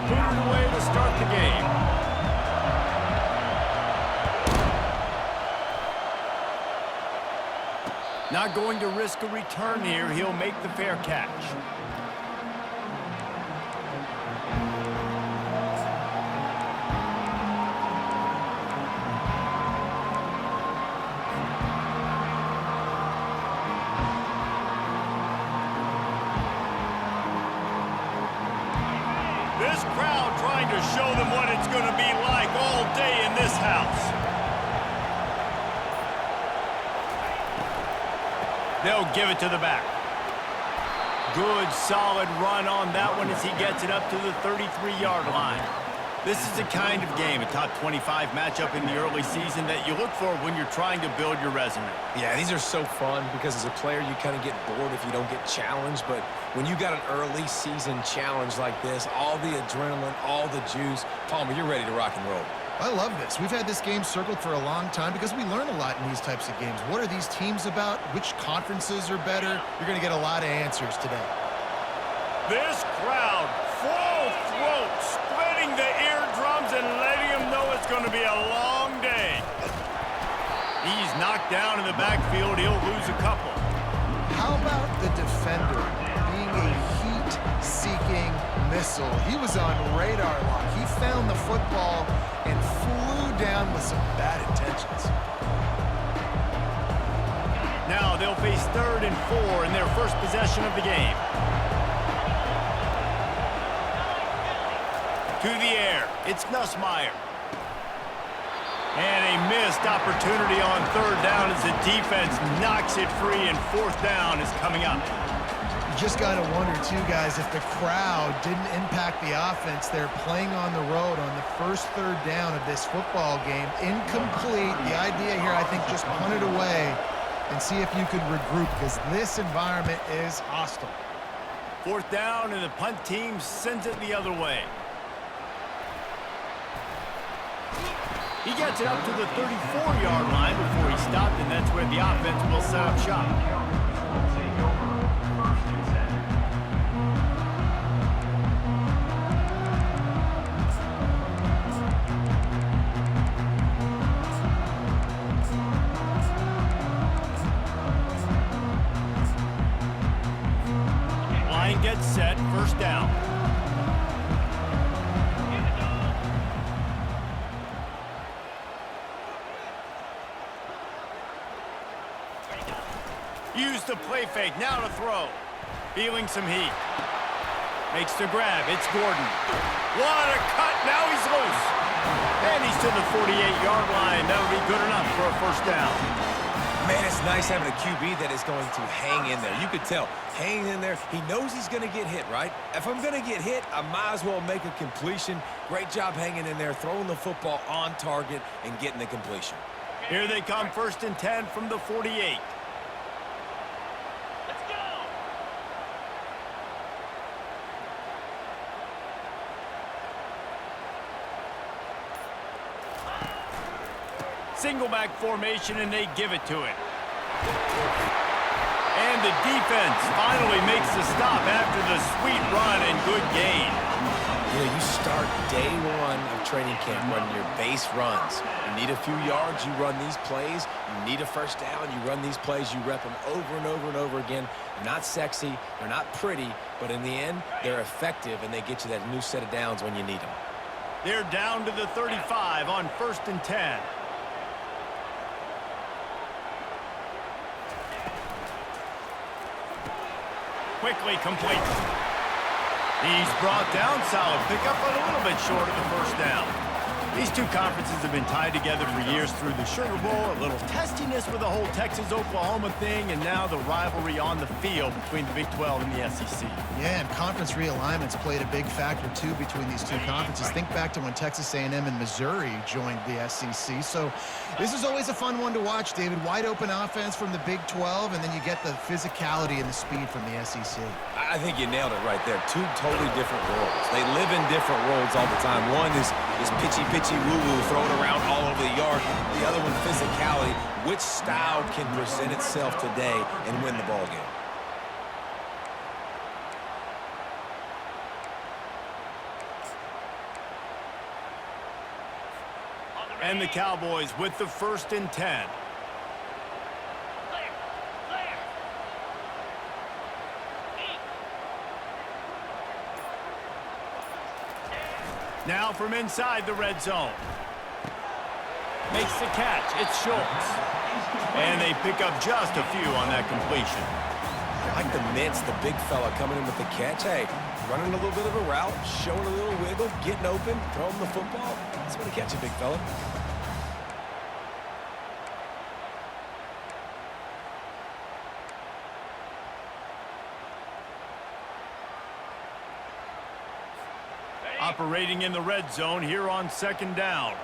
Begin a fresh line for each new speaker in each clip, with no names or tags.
booted away to start the game. Not going to risk a return here. He'll make the fair catch. This crowd trying to show them what it's going to be like all day in this house. They'll give it to the back. Good, solid run on that one as he gets it up to the 33-yard line. This is the kind of game, a top 25 matchup in the early season, that you look for when you're trying to build your resume.
Yeah, these are so fun because as a player, you kind of get bored if you don't get challenged. But when you got an early season challenge like this, all the adrenaline, all the juice, Palmer, you're ready to rock and roll.
I love this. We've had this game circled for a long time because we learn a lot in these types of games. What are these teams about? Which conferences are better? You're going to get a lot of answers today.
This crowd, full throat, splitting the eardrums and letting them know it's going to be a long day. He's knocked down in the backfield. He'll lose a couple.
How about the defender being a heat-seeking missile? He was on radar lock. He found the football and flew down with some bad intentions.
Now they'll face 3rd and 4 in their first possession of the game. To the air, it's Nussmeier. And a missed opportunity on 3rd down as the defense knocks it free, and 4th down is coming up.
You just got to wonder, too, guys, if the crowd didn't impact the offense. They're playing on the road on the first 3rd down of this football game. Incomplete. The idea here, I think, just punt it away and see if you could regroup, because this environment is hostile.
4th down, and the punt team sends it the other way. He gets it up to the 34-yard line before he stopped, and that's where the offense will set up shop. Line gets set, 1st down. Use the play fake, now to throw. Feeling some heat. Makes the grab, it's Gordon. What a cut, now he's loose. And he's to the 48-yard line. That'll be good enough for a 1st down.
Man, it's nice having a QB that is going to hang in there. You could tell, hanging in there, he knows he's going to get hit, right? If I'm going to get hit, I might as well make a completion. Great job hanging in there, throwing the football on target and getting the completion.
Here they come, 1st and 10 from the 48. Single back formation, and they give it to him. And the defense finally makes the stop after the sweet run and good gain.
You know, you start day one of training camp running your base runs. You need a few yards, you run these plays. You need a 1st down, you run these plays. You rep them over and over and over again. They're not sexy, they're not pretty, but in the end, they're effective, and they get you that new set of downs when you need them.
They're down to the 35 on 1st and 10. Quickly complete. He's brought down, solid pickup, but a little bit short of the 1st down. These two conferences have been tied together for years through the Sugar Bowl, a little testiness with the whole Texas-Oklahoma thing, and now the rivalry on the field between the Big 12 and the SEC.
Yeah, and conference realignments played a big factor, too, between these two conferences. Think back to when Texas A&M and Missouri joined the SEC. So this is always a fun one to watch, David. Wide open offense from the Big 12, and then you get the physicality and the speed from the SEC.
I think you nailed it right there. Two totally different worlds. They live in different worlds all the time. One is pitchy woo-woo, throwing around all over the yard. The other one, physicality. Which style can present itself today and win the ball game?
And the Cowboys with the 1st and 10. Now from inside the red zone. Makes the catch. It's Schultz. And they pick up just a few on that completion.
I like the mitts, the big fella coming in with the catch. Hey, running a little bit of a route, showing a little wiggle, getting open, throwing the football. That's when to catch a big fella.
Operating in the red zone here on 2nd down.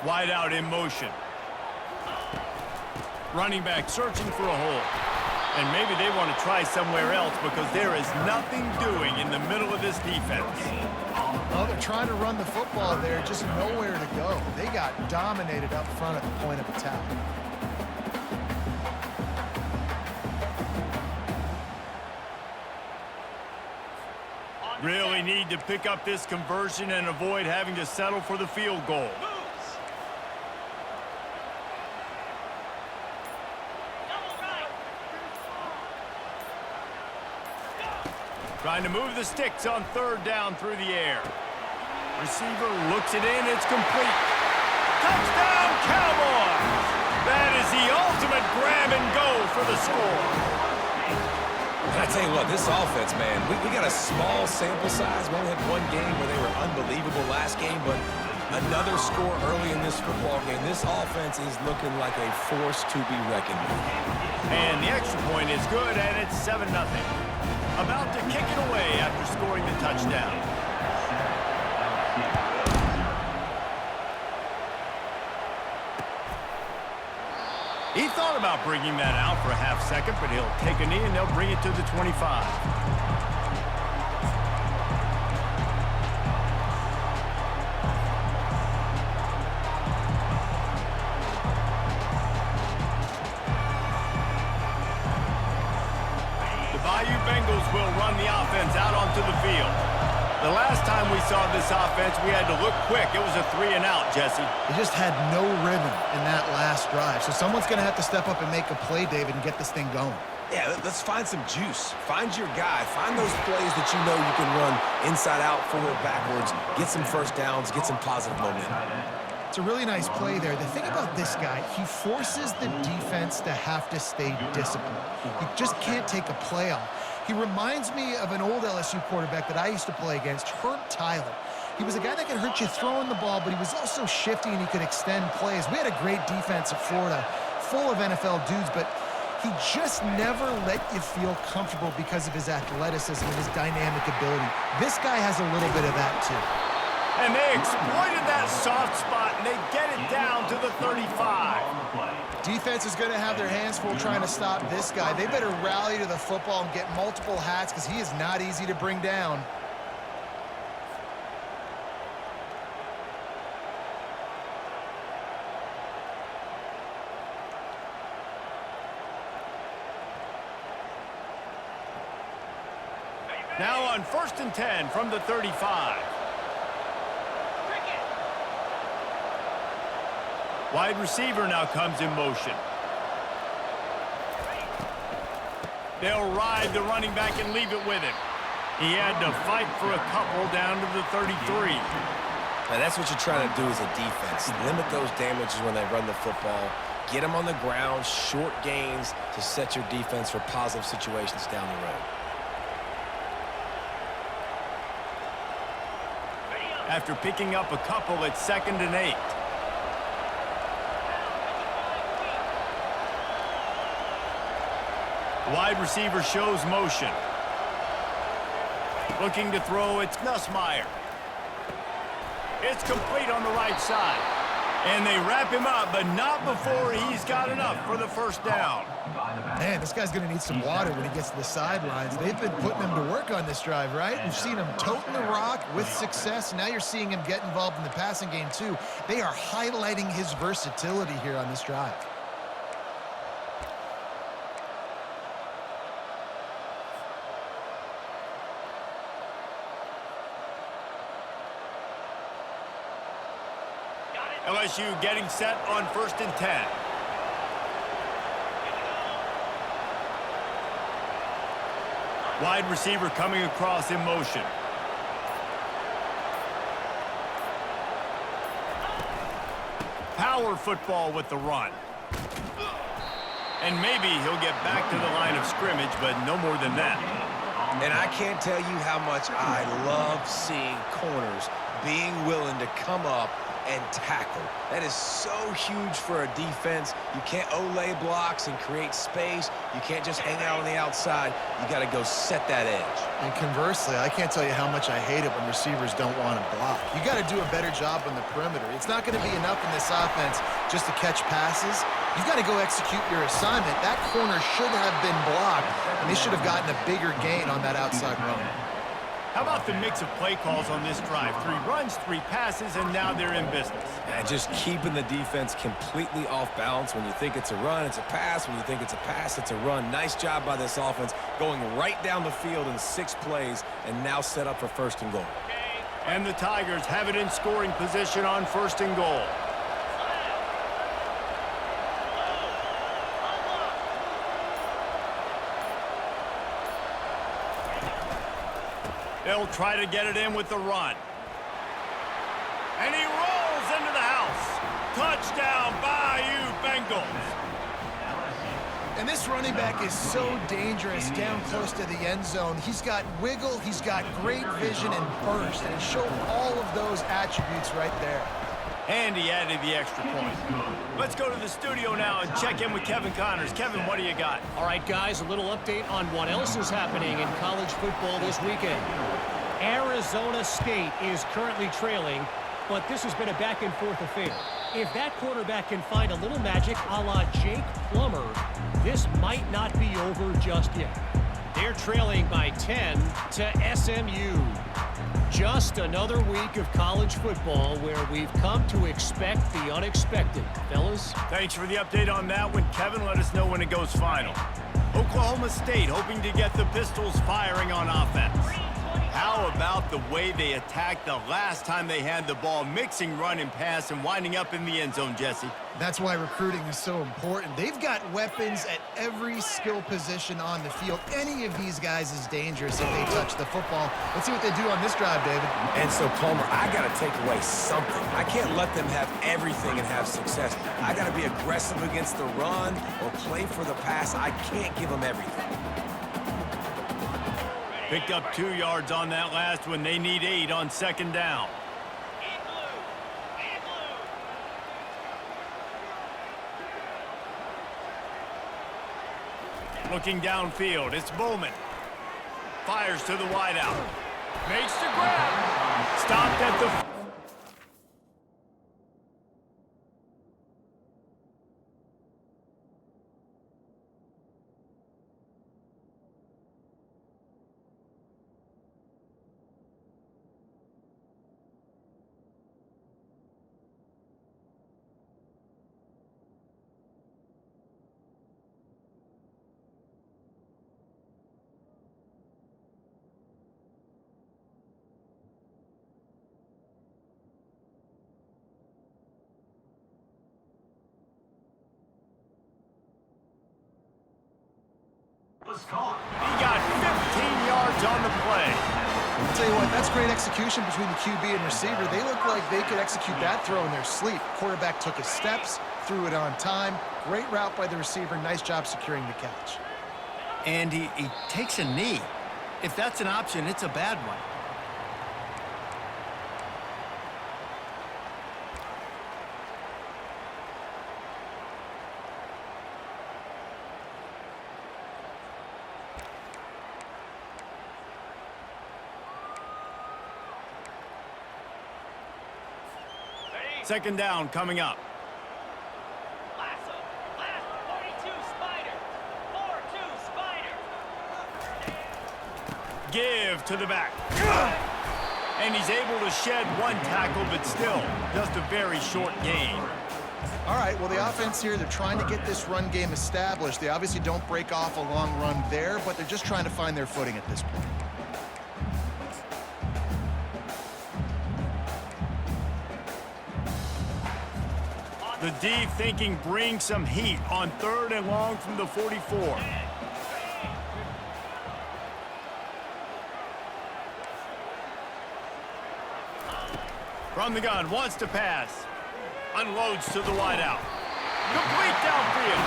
Wide out in motion. Running back searching for a hole. And maybe they want to try somewhere else because there is nothing doing in the middle of this defense.
Well, they're trying to run the football there, just nowhere to go. They got dominated up front at the point of attack.
Really need to pick up this conversion and avoid having to settle for the field goal. Trying to move the sticks on 3rd down through the air. Receiver looks it in. It's complete. Touchdown, Cowboys! That is the ultimate grab and go for the score.
And I tell you what, this offense, man, we got a small sample size. We only had one game where they were unbelievable last game, but another score early in this football game. This offense is looking like a force to be reckoned with.
And the extra point is good, and it's 7-0. About to kick it away after scoring the touchdown. He thought about bringing that out for a half-second, but he'll take a knee and they'll bring it to the 25. Bengals will run the offense out onto the field. The last time we saw this offense, we had to look quick. It was a 3-and-out, Jesse.
They just had no rhythm in that last drive. So someone's going to have to step up and make a play, David, and get this thing going.
Yeah, let's find some juice. Find your guy. Find those plays that you know you can run inside out, forward, backwards, get some 1st downs, get some positive momentum.
It's a really nice play there. The thing about this guy, he forces the defense to have to stay disciplined. He just can't take a play off. He reminds me of an old LSU quarterback that I used to play against, Herb Tyler. He was a guy that could hurt you throwing the ball, but he was also shifty and he could extend plays. We had a great defense at Florida, full of NFL dudes, but he just never let you feel comfortable because of his athleticism and his dynamic ability. This guy has a little bit of that too.
And they exploited that soft spot, and they get it down to the 35.
Defense is going to have their hands full trying to stop this guy. They better rally to the football and get multiple hats because he is not easy to bring down.
Now on 1st and 10 from the 35. Wide receiver now comes in motion. They'll ride the running back and leave it with him. He had to fight for a couple down to the 33.
And that's what you're trying to do as a defense. Limit those damages when they run the football. Get them on the ground, short gains to set your defense for positive situations down the road.
After picking up a couple, it's 2nd and 8. Wide receiver shows motion. Looking to throw, it's Nussmeier. It's complete on the right side. And they wrap him up, but not before he's got enough for the 1st down.
Man, this guy's going to need some water when he gets to the sidelines. They've been putting him to work on this drive, right? We've seen him toting the rock with success. Now you're seeing him get involved in the passing game, too. They are highlighting his versatility here on this drive.
LSU getting set on 1st and 10. Wide receiver coming across in motion. Power football with the run. And maybe he'll get back to the line of scrimmage, but no more than that.
And I can't tell you how much I love seeing corners being willing to come up and tackle. That is so huge for a defense. You can't olay blocks and create space. You can't just hang out on the outside. You got to go set that edge.
And conversely, I can't tell you how much I hate it when receivers don't want to block. You got to do a better job on the perimeter. It's not going to be enough in this offense just to catch passes. You've got to go execute your assignment. That corner should have been blocked, and they should have gotten a bigger gain on that outside run.
How about the mix of play calls on this drive? 3 runs, 3 passes, and now they're in business.
And just keeping the defense completely off balance. When you think it's a run, it's a pass. When you think it's a pass, it's a run. Nice job by this offense going right down the field in 6 plays and now set up for 1st and goal.
And the Tigers have it in scoring position on 1st and goal. They'll try to get it in with the run. And he rolls into the house. Touchdown, Bayou Bengals.
And this running back is so dangerous down close to the end zone. He's got wiggle, he's got great vision and burst, and it showed all of those attributes right there.
And he added the extra point. Let's go to the studio now and check in with Kevin Connors. Kevin, what do you got?
All right, guys, a little update on what else is happening in college football this weekend. Arizona State is currently trailing, but this has been a back-and-forth affair. If that quarterback can find a little magic a la Jake Plummer, this might not be over just yet. They're trailing by 10 to SMU. Just another week of college football where we've come to expect the unexpected. Fellas?
Thanks for the update on that one, Kevin. Let us know when it goes final. Oklahoma State hoping to get the Pistols firing on offense. How about the way they attacked the last time they had the ball, mixing run and pass and winding up in the end zone, Jesse?
That's why recruiting is so important. They've got weapons at every skill position on the field. Any of these guys is dangerous if they touch the football. Let's see what they do on this drive, David.
And so, Palmer, I got to take away something. I can't let them have everything and have success. I got to be aggressive against the run or play for the pass. I can't give them everything.
Picked up 2 yards on that last one. They need 8 on 2nd down. Looking downfield, it's Bowman. Fires to the wideout. Makes the grab. Stopped at the... He got 15 yards on the play.
I'll tell you what, that's great execution between the QB and receiver. They look like they could execute that throw in their sleep. Quarterback took his steps, threw it on time. Great route by the receiver. Nice job securing the catch.
And he takes a knee. If that's an option, it's a bad one. Second down coming up.
Lasso, 42 Spider, 4-2 Spider.
Give to the back. And he's able to shed 1 tackle, but still just a very short gain.
All right, well, the offense here, they're trying to get this run game established. They obviously don't break off a long run there, but they're just trying to find their footing at this point.
The deep thinking brings some heat on 3rd and long from the 44. From the gun, wants to pass. Unloads to the wideout. Complete downfield.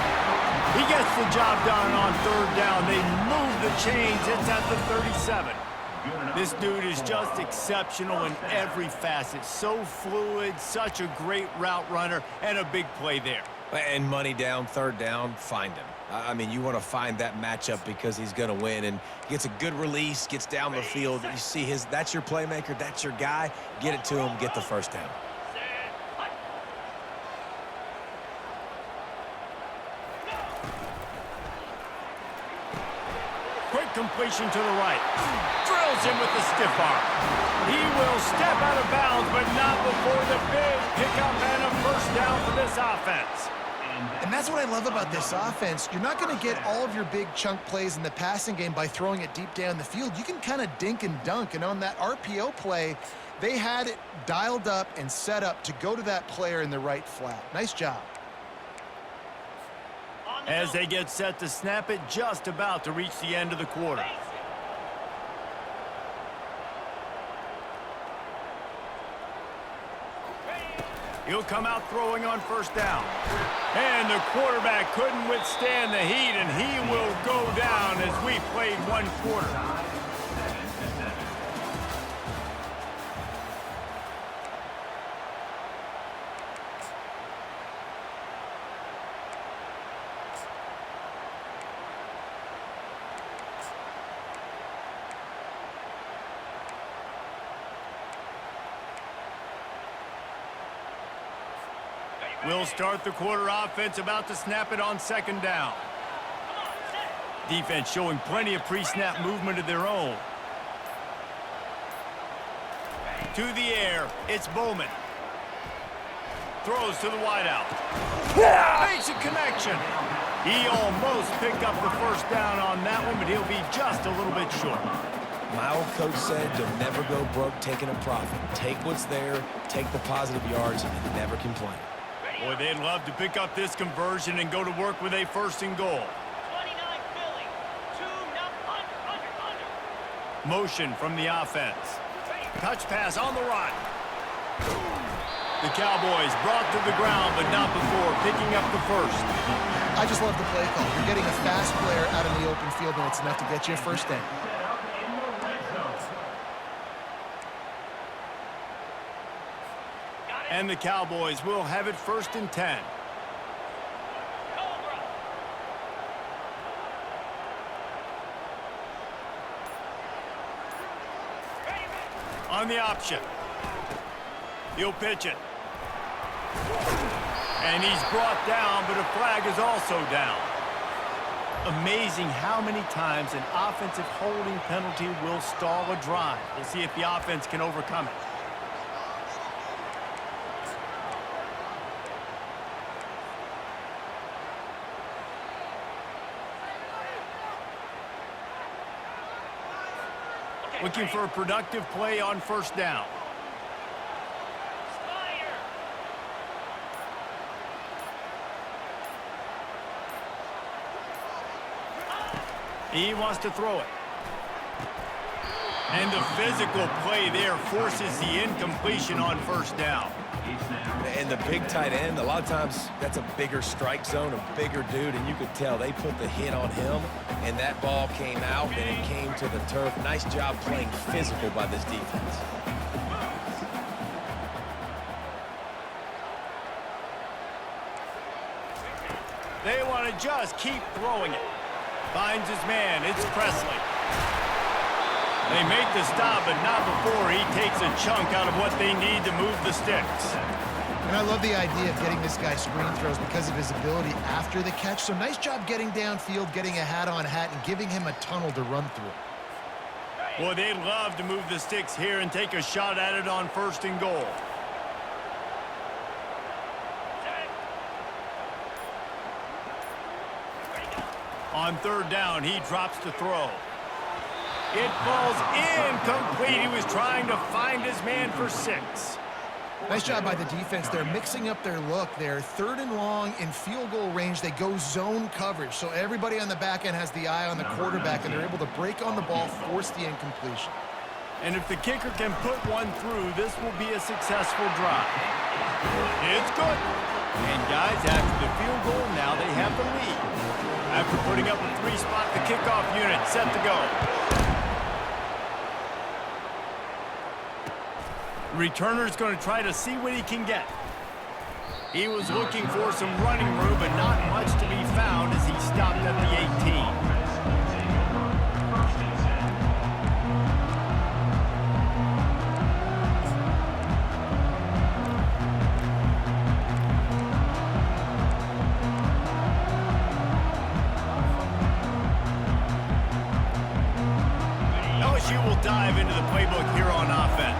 He gets the job done on 3rd down. They move the chains. It's at the 37. This dude is just exceptional in every facet. So fluid, such a great route runner, and a big play there.
And money down, 3rd down, find him. I mean, you want to find that matchup because he's going to win, and gets a good release, gets down the field. You see that's your playmaker, that's your guy. Get it to him, get the 1st down.
Quick completion to the right. Drills him with the stiff arm. He will step out of bounds, but not before the big pickup and a 1st down for this offense.
And that's what I love about this offense. You're not going to get all of your big chunk plays in the passing game by throwing it deep down the field. You can kind of dink and dunk. And on that RPO play, they had it dialed up and set up to go to that player in the right flat. Nice job.
As they get set to snap it, just about to reach the end of the quarter. He'll come out throwing on 1st down. And the quarterback couldn't withstand the heat, and he will go down as we played 1 quarter. We'll start the quarter. Offense about to snap it on 2nd down. Defense showing plenty of pre-snap movement of their own. To the air, it's Bowman. Throws to the wideout. Makes a connection. He almost picked up the 1st down on that one, but he'll be just a little bit short.
My old coach said, you'll never go broke taking a profit. Take what's there, take the positive yards, and never complain.
Boy, they'd love to pick up this conversion and go to work with a 1st and goal.
29 Philly. 2 under.
Motion from the offense. Touch pass on the run. The Cowboys brought to the ground, but not before picking up the 1st.
I just love the play call. You're getting a fast player out in the open field, and it's enough to get you a 1st down.
And the Cowboys will have it 1st and 10. On the option. He'll pitch it. And he's brought down, but a flag is also down. Amazing how many times an offensive holding penalty will stall a drive. We'll see if the offense can overcome it. Looking for a productive play on 1st down. He wants to throw it. And the physical play there forces the incompletion on 1st down.
And the big tight end, a lot of times that's a bigger strike zone, a bigger dude, and you could tell they put the hit on him, and that ball came out, and it came to the turf. Nice job playing physical by this defense.
They want to just keep throwing it. Finds his man. It's Presley. They make the stop, but not before he takes a chunk out of what they need to move the sticks.
And I love the idea of getting this guy screen throws because of his ability after the catch. So nice job getting downfield, getting a hat-on-hat, and giving him a tunnel to run through.
Boy, they'd love to move the sticks here and take a shot at it on 1st and goal. On 3rd down, he drops to throw. It falls incomplete. He was trying to find his man for 6.
Nice job by the defense. They're mixing up their look. They're 3rd and long in field goal range. They go zone coverage. So everybody on the back end has the eye on the quarterback, and they're able to break on the ball, force the incompletion.
And if the kicker can put one through, this will be a successful drive. It's good. And guys, after the field goal, now they have the lead. After putting up a 3-spot, the kickoff unit set to go. Returner's going to try to see what he can get. He was looking for some running room, but not much to be found as he stopped at the 18. LSU will dive into the playbook here on offense.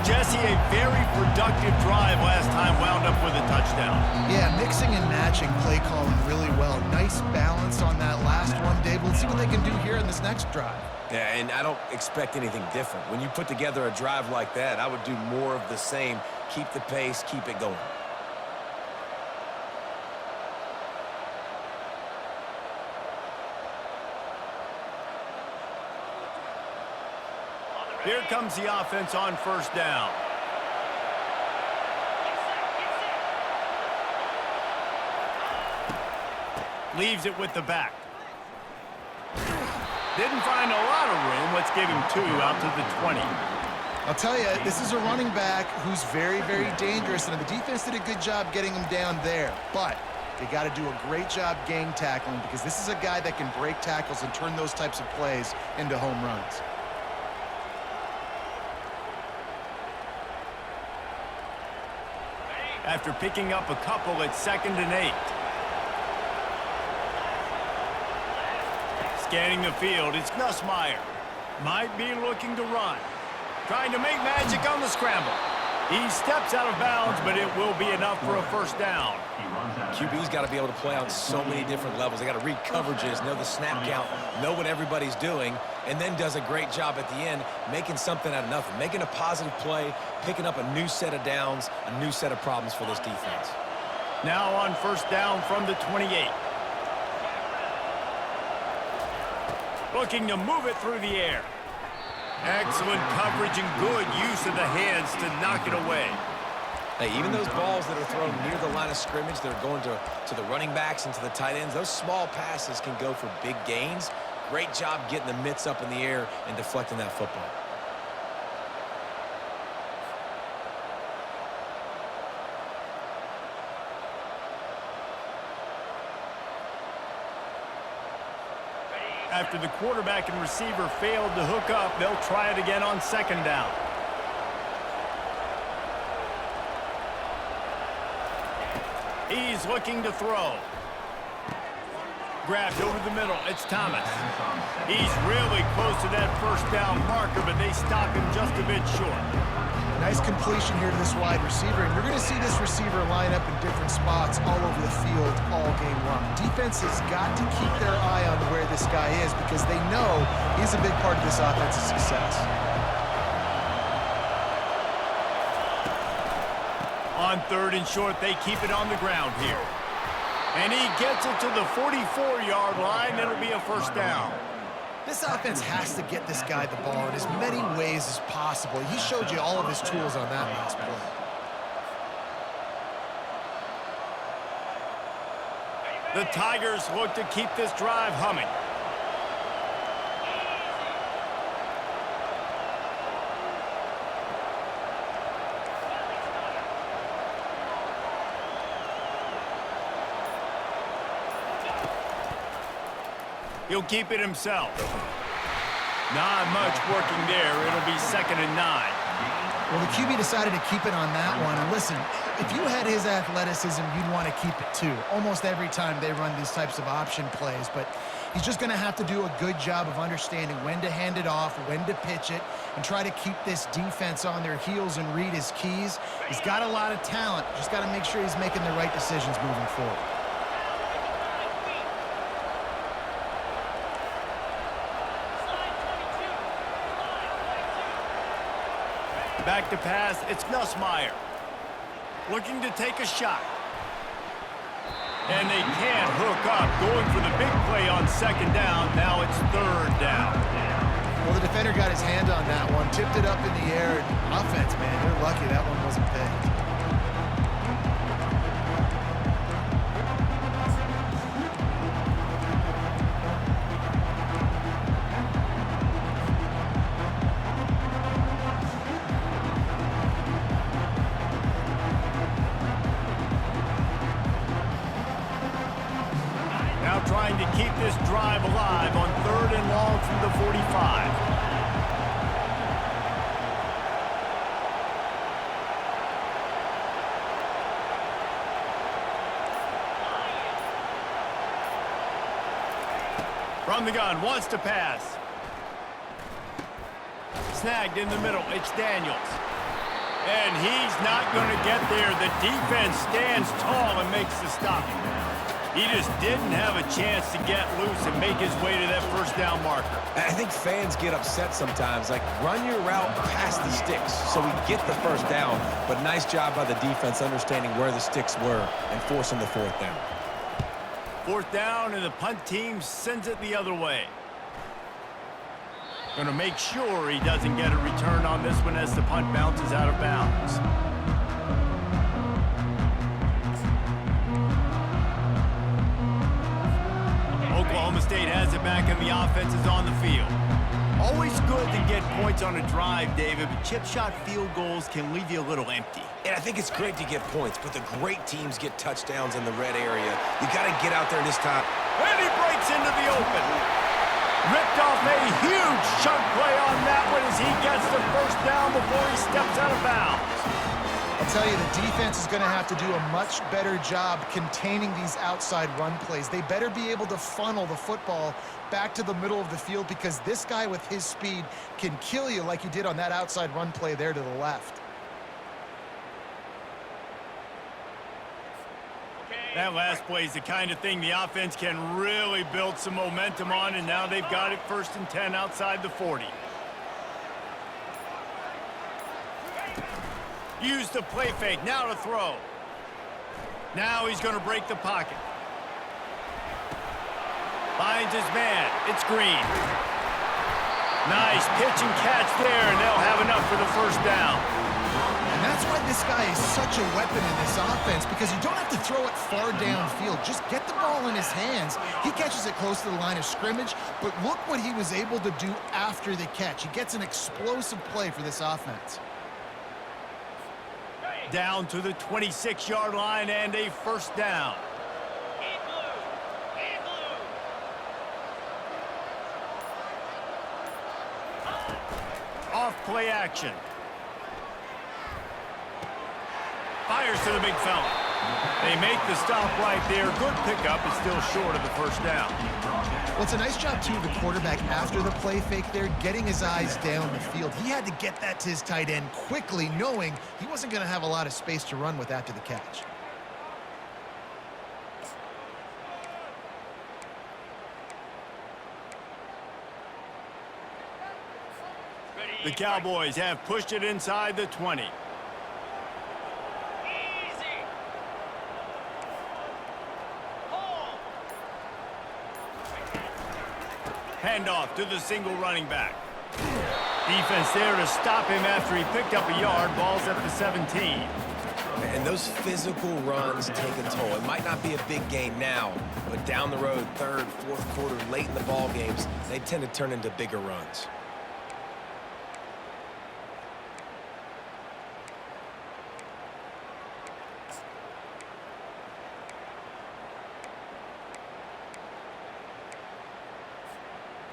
Jesse, a very productive drive last time, wound up with a touchdown.
Yeah, mixing and matching play calling really well. Nice balance on that last one, Dave. Let's see what they can do here in this next drive.
Yeah, and I don't expect anything different. When you put together a drive like that, I would do more of the same. Keep the pace, keep it going.
Here comes the offense on 1st down. Leaves it with the back. Didn't find a lot of room. Let's give him 2 out to the 20.
I'll tell you, this is a running back who's very, very dangerous, and the defense did a good job getting him down there. But they got to do a great job gang tackling, because this is a guy that can break tackles and turn those types of plays into home runs.
After picking up a couple at 2nd and 8. Scanning the field, it's Nussmeier. Might be looking to run. Trying to make magic on the scramble. He steps out of bounds, but it will be enough for a 1st down.
QB's got to be able to play on so many different levels. They got to read coverages, know the snap count, know what everybody's doing, and then does a great job at the end making something out of nothing, making a positive play, picking up a new set of downs, a new set of problems for this defense.
Now on 1st down from the 28. Looking to move it through the air. Excellent coverage and good use of the hands to knock it away.
Hey, even those balls that are thrown near the line of scrimmage that are going to the running backs and to the tight ends, those small passes can go for big gains. Great job getting the mitts up in the air and deflecting that football.
After the quarterback and receiver failed to hook up, they'll try it again on 2nd down. He's looking to throw. Grabbed over the middle. It's Thomas. He's really close to that 1st down marker, but they stop him just a bit short.
Nice completion here to this wide receiver, and you're going to see this receiver line up in different spots all over the field all game long. Defense has got to keep their eye on where this guy is, because they know he's a big part of this offense's success.
On 3rd and short, they keep it on the ground here. And he gets it to the 44-yard line. It'll be a 1st down.
This offense has to get this guy the ball in as many ways as possible. He showed you all of his tools on that last play.
The Tigers look to keep this drive humming. He'll keep it himself. Not much working there. It'll be 2nd and 9.
Well, the QB decided to keep it on that one. And listen, if you had his athleticism, you'd want to keep it too. Almost every time they run these types of option plays. But he's just going to have to do a good job of understanding when to hand it off, when to pitch it, and try to keep this defense on their heels and read his keys. He's got a lot of talent. Just got to make sure he's making the right decisions moving forward.
Back to pass, it's Nussmeier. looking to take a shot. And they can't hook up, going for the big play on second down. Now it's third down.
Well, the defender got his hand on that one, tipped it up in the air. Offense, man, they're lucky that one wasn't picked.
Now trying to keep this drive alive on third and long from the 45. From the gun, wants to pass. Snagged in the middle, it's Daniels. And he's not going to get there. The defense stands tall and makes the stop. He just didn't have a chance to get loose and make his way to that first down marker.
I think fans get upset sometimes. Like, run your route past the sticks so we get the first down. But nice job by the defense understanding where the sticks were and forcing the fourth down.
Fourth down, and the punt team sends it the other way. Going to make sure he doesn't get a return on this one as the punt bounces out of bounds. Oklahoma State has it back, and the offense is on the field. Always good to get points on a drive, David, but chip shot field goals can leave you a little empty.
And I think it's great to get points, but the great teams get touchdowns in the red area. You got to get out there this time.
And he breaks into the open. Ripped off a huge chunk play on that one as he gets the first down before he steps out of bounds.
I'll tell you, the defense is going to have to do a much better job containing these outside run plays. They better be able to funnel the football back to the middle of the field because this guy with his speed can kill you like he did on that outside run play there to the left.
That last play is the kind of thing the offense can really build some momentum on, and now they've got it 1st and 10 outside the 40. Use the play fake, now to throw. Now he's going to break the pocket. Finds his man, it's Green. Nice pitch and catch there, and they'll have enough for the first down.
And that's why this guy is such a weapon in this offense, because you don't have to throw it far downfield. Just get the ball in his hands. He catches it close to the line of scrimmage, but look what he was able to do after the catch. He gets an explosive play for this offense.
Down to the 26-yard line and a first down.
In blue. In blue.
Off play action. Fires to the big fella. They make the stop right there. Good pickup, but still short of the first down.
Well, it's a nice job, too, of the quarterback after the play fake there, getting his eyes down the field. He had to get that to his tight end quickly, knowing he wasn't going to have a lot of space to run with after the catch.
The Cowboys have pushed it inside the 20.
Easy. Hold.
Handoff to the single running back. Defense there to stop him after he picked up a yard. Ball's at the 17.
And those physical runs take a toll. It might not be a big game now, but down the road, third, fourth quarter, late in the ball games, they tend to turn into bigger runs.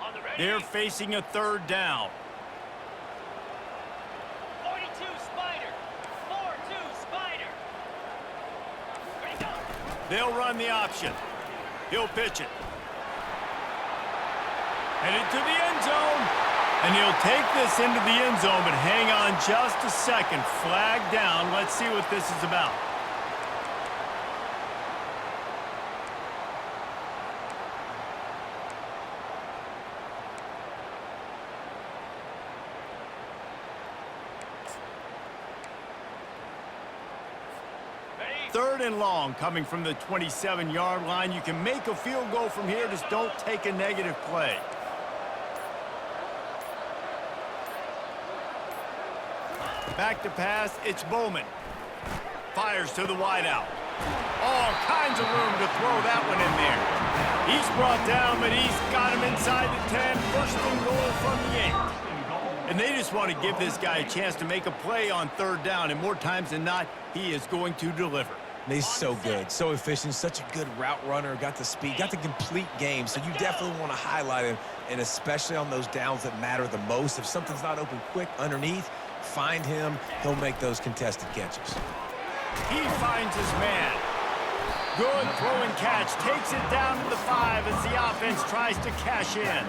On the ready.
They're facing a third down.
42 Spider. 4-2 Spider. Ready, go.
They'll run the option. He'll pitch it. Headed to the end zone. And he'll take this into the end zone, but hang on just a second. Flag down. Let's see what this is about. 3rd and long coming from the 27-yard line. You can make a field goal from here. Just don't take a negative play. Back to pass. It's Bowman. Fires to the wideout. All kinds of room to throw that one in there. He's brought down, but he's got him inside the 10. 1st and goal from the 8. And they just want to give this guy a chance to make a play on 3rd down. And more times than not, he is going to deliver.
He's so good, so efficient, such a good route runner, got the speed, got the complete game. So you definitely want to highlight him, and especially on those downs that matter the most. If something's not open quick underneath, find him. He'll make those contested catches.
He finds his man. Good throw and catch. Takes it down to the 5 as the offense tries to cash in.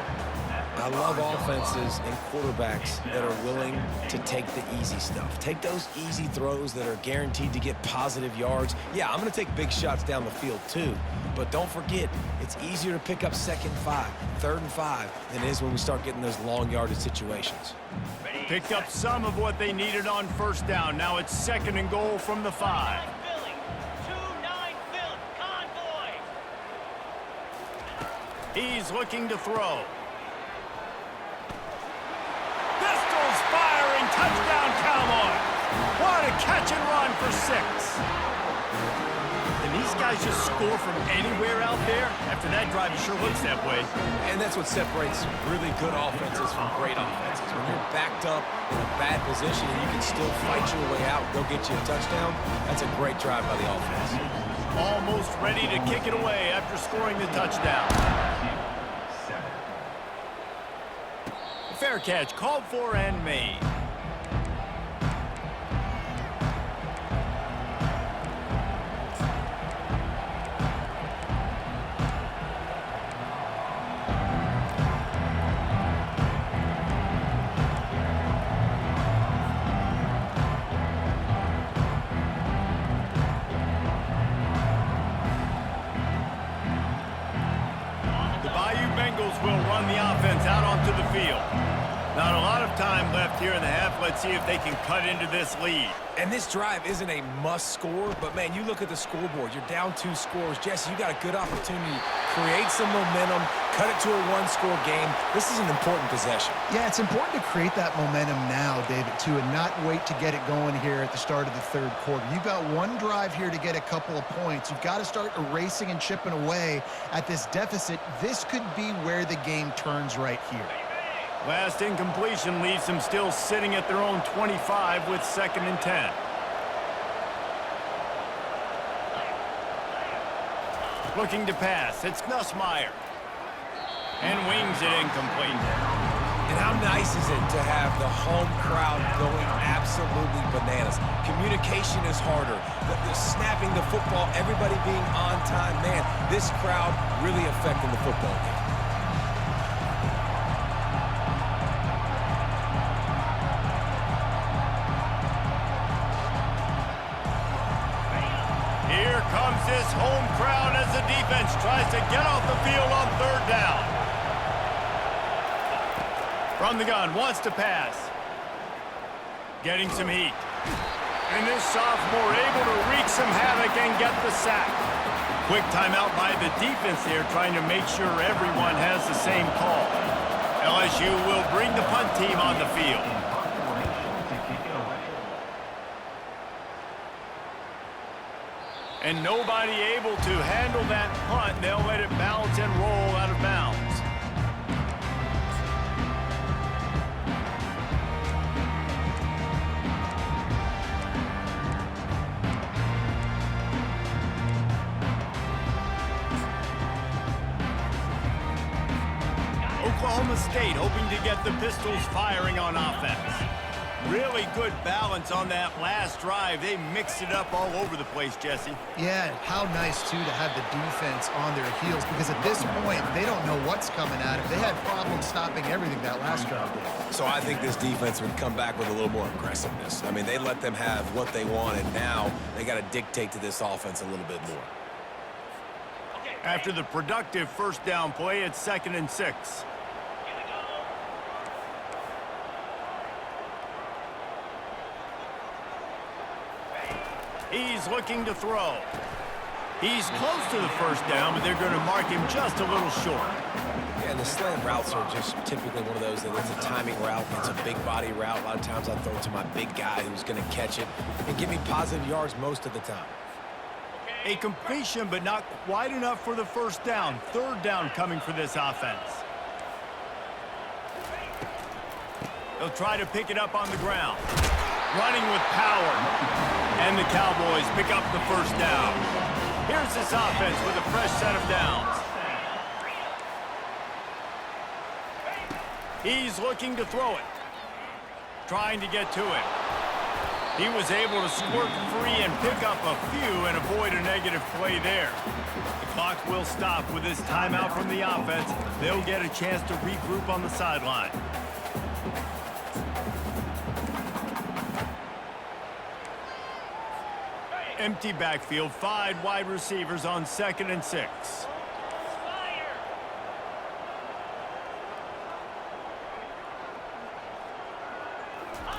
I love offenses and quarterbacks that are willing to take the easy stuff. Take those easy throws that are guaranteed to get positive yards. Yeah, I'm going to take big shots down the field too. But don't forget, it's easier to pick up 2nd and 5, 3rd and 5 than it is when we start getting those long yardage situations.
Picked up some of what they needed on 1st down. Now it's 2nd and goal from the 5. He's looking to throw. Pistols firing. Touchdown, Cowboys. What a catch and run for 6. And these guys just score from anywhere out there? After that drive, it sure looks that way.
And that's what separates really good offenses from great offenses. When you're backed up in a bad position and you can still fight your way out and go get you a touchdown, that's a great drive by the offense.
Almost ready to kick it away after scoring the touchdown. Fair catch called for and made. Will run the offense out onto the field. Not a lot of time left here in the half. Let's see if they can cut into this lead.
And this drive isn't a must score, but man, you look at the scoreboard. You're down 2 scores. Jesse, you got a good opportunity to create some momentum, cut it to a 1-score game. This is an important possession.
Yeah, it's important to create that momentum now, David, too, and not wait to get it going here at the start of the 3rd quarter. You've got one drive here to get a couple of points. You've got to start erasing and chipping away at this deficit. This could be where the game turns right here.
Last incompletion leaves them still sitting at their own 25 with 2nd and 10. Looking to pass. It's Nussmeier. And wings it incomplete.
And how nice is it to have the home crowd going absolutely bananas? Communication is harder. The snapping the football, everybody being on time. Man, this crowd really affecting the football game.
Here comes this home crowd as the defense tries to get off the field on 3rd down. From the gun, wants to pass. Getting some heat. And this sophomore able to wreak some havoc and get the sack. Quick timeout by the defense there, trying to make sure everyone has the same call. LSU will bring the punt team on the field. And nobody able to handle that punt. They'll let it bounce and roll out of bounds. Oklahoma State hoping to get the Pistols firing on offense. Really good balance on that last drive. They mixed it up all over the place, Jesse.
Yeah, how nice, too, to have the defense on their heels, because at this point, they don't know what's coming at them. They had problems stopping everything that last drive did.
So I think this defense would come back with a little more aggressiveness. I mean, they let them have what they wanted. Now they got to dictate to this offense a little bit more.
After the productive 1st down play, it's 2nd and 6. He's looking to throw. He's close to the first down, but they're going to mark him just a little short.
Yeah, and the slant routes are just typically one of those that it's a timing route. It's a big body route. A lot of times I throw it to my big guy who's going to catch it and give me positive yards most of the time.
A completion, but not quite enough for the first down. Third down coming for this offense. They'll try to pick it up on the ground. Running with power. And the Cowboys pick up the first down. Here's this offense with a fresh set of downs. He's looking to throw it. Trying to get to it. He was able to squirt free and pick up a few and avoid a negative play there. The clock will stop with this timeout from the offense. They'll get a chance to regroup on the sideline. Empty backfield, 5 wide receivers on 2nd and 6.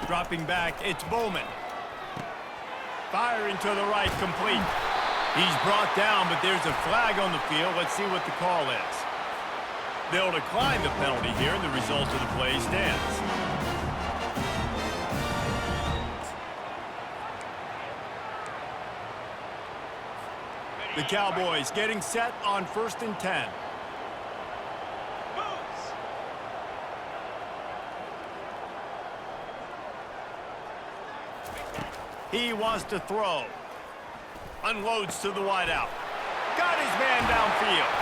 Dropping back, it's Bowman. Firing to the right, complete. He's brought down, but there's a flag on the field. Let's see what the call is. They'll decline the penalty here, and the result of the play stands. The Cowboys getting set on 1st and 10. He wants to throw. Unloads to the wideout. Got his man downfield.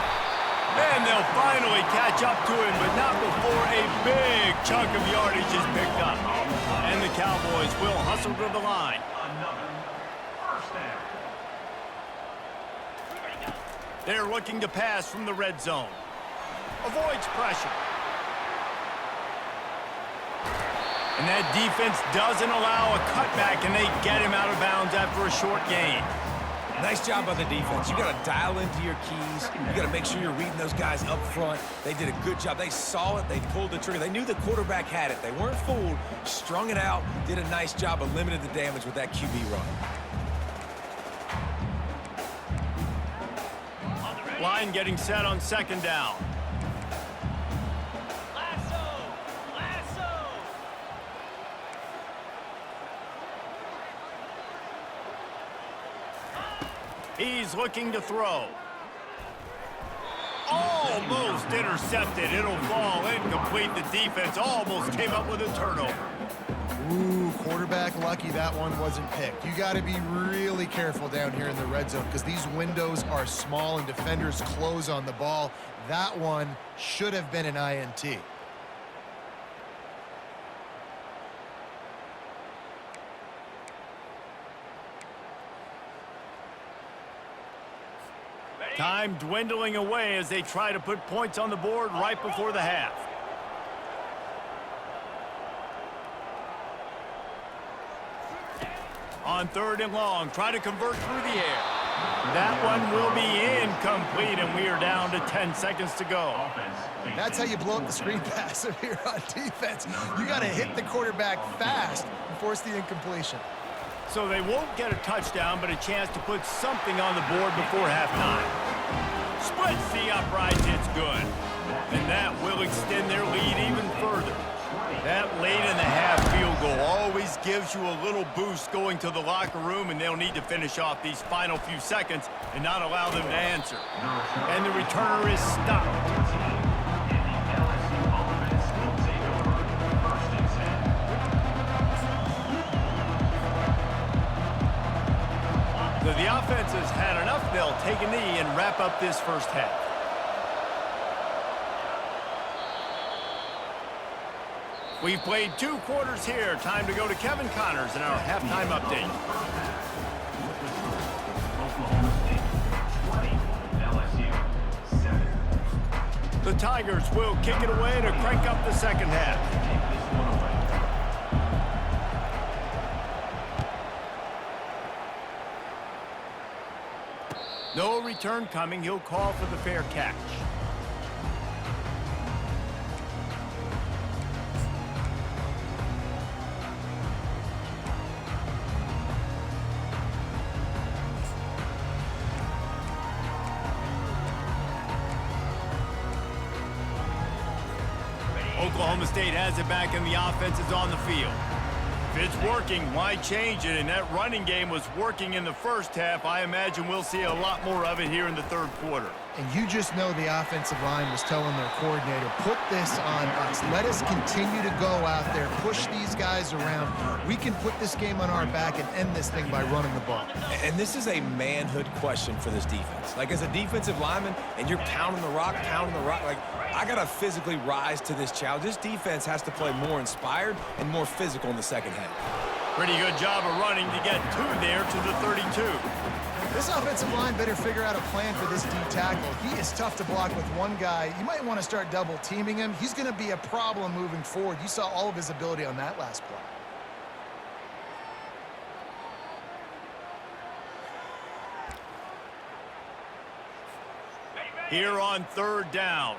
And they'll finally catch up to him, but not before a big chunk of yardage is picked up. And the Cowboys will hustle to the line. They're looking to pass from the red zone. Avoids pressure. And that defense doesn't allow a cutback, and they get him out of bounds after a short gain.
Nice job by the defense. You got to dial into your keys. You got to make sure you're reading those guys up front. They did a good job. They saw it. They pulled the trigger. They knew the quarterback had it. They weren't fooled. Strung it out. Did a nice job of limiting the damage with that QB run.
Line getting set on 2nd down. He's looking to throw. Almost intercepted. It'll fall incomplete. The defense almost came up with a turnover.
Ooh, quarterback lucky that one wasn't picked. You got to be really careful down here in the red zone because these windows are small and defenders close on the ball. That one should have been an INT.
Time dwindling away as they try to put points on the board right before the half. On 3rd and long, try to convert through the air. That one will be incomplete, and we are down to 10 seconds to go.
That's how you blow up the screen pass here on defense. You got to hit the quarterback fast and force the incompletion.
So they won't get a touchdown, but a chance to put something on the board before halftime. Splits the uprights, it's good. And that will extend their lead even further. That late in the half field goal always gives you a little boost going to the locker room, and they'll need to finish off these final few seconds and not allow them to answer. And the returner is stopped. So the offense has had enough. They'll take a knee and wrap up this first half. We've played 2 quarters here. Time to go to Kevin Connors in our halftime update. The Tigers will kick it away to crank up the second half. No return coming. He'll call for the fair catch. Oklahoma State has it back and the offense is on the field. If it's working, why change it? And that running game was working in the first half. I imagine we'll see a lot more of it here in the third quarter.
And you just know the offensive line was telling their coordinator, put this on us. Let us continue to go out there, push these guys around. We can put this game on our back and end this thing by running the ball.
And this is a manhood question for this defense. Like, as a defensive lineman, and you're pounding the rock, like, I got to physically rise to this challenge. This defense has to play more inspired and more physical in the second half.
Pretty good job of running to get 2 there to the 32.
This offensive line better figure out a plan for this D tackle. He is tough to block with one guy. You might want to start double teaming him. He's going to be a problem moving forward. You saw all of his ability on that last play.
Here on third down.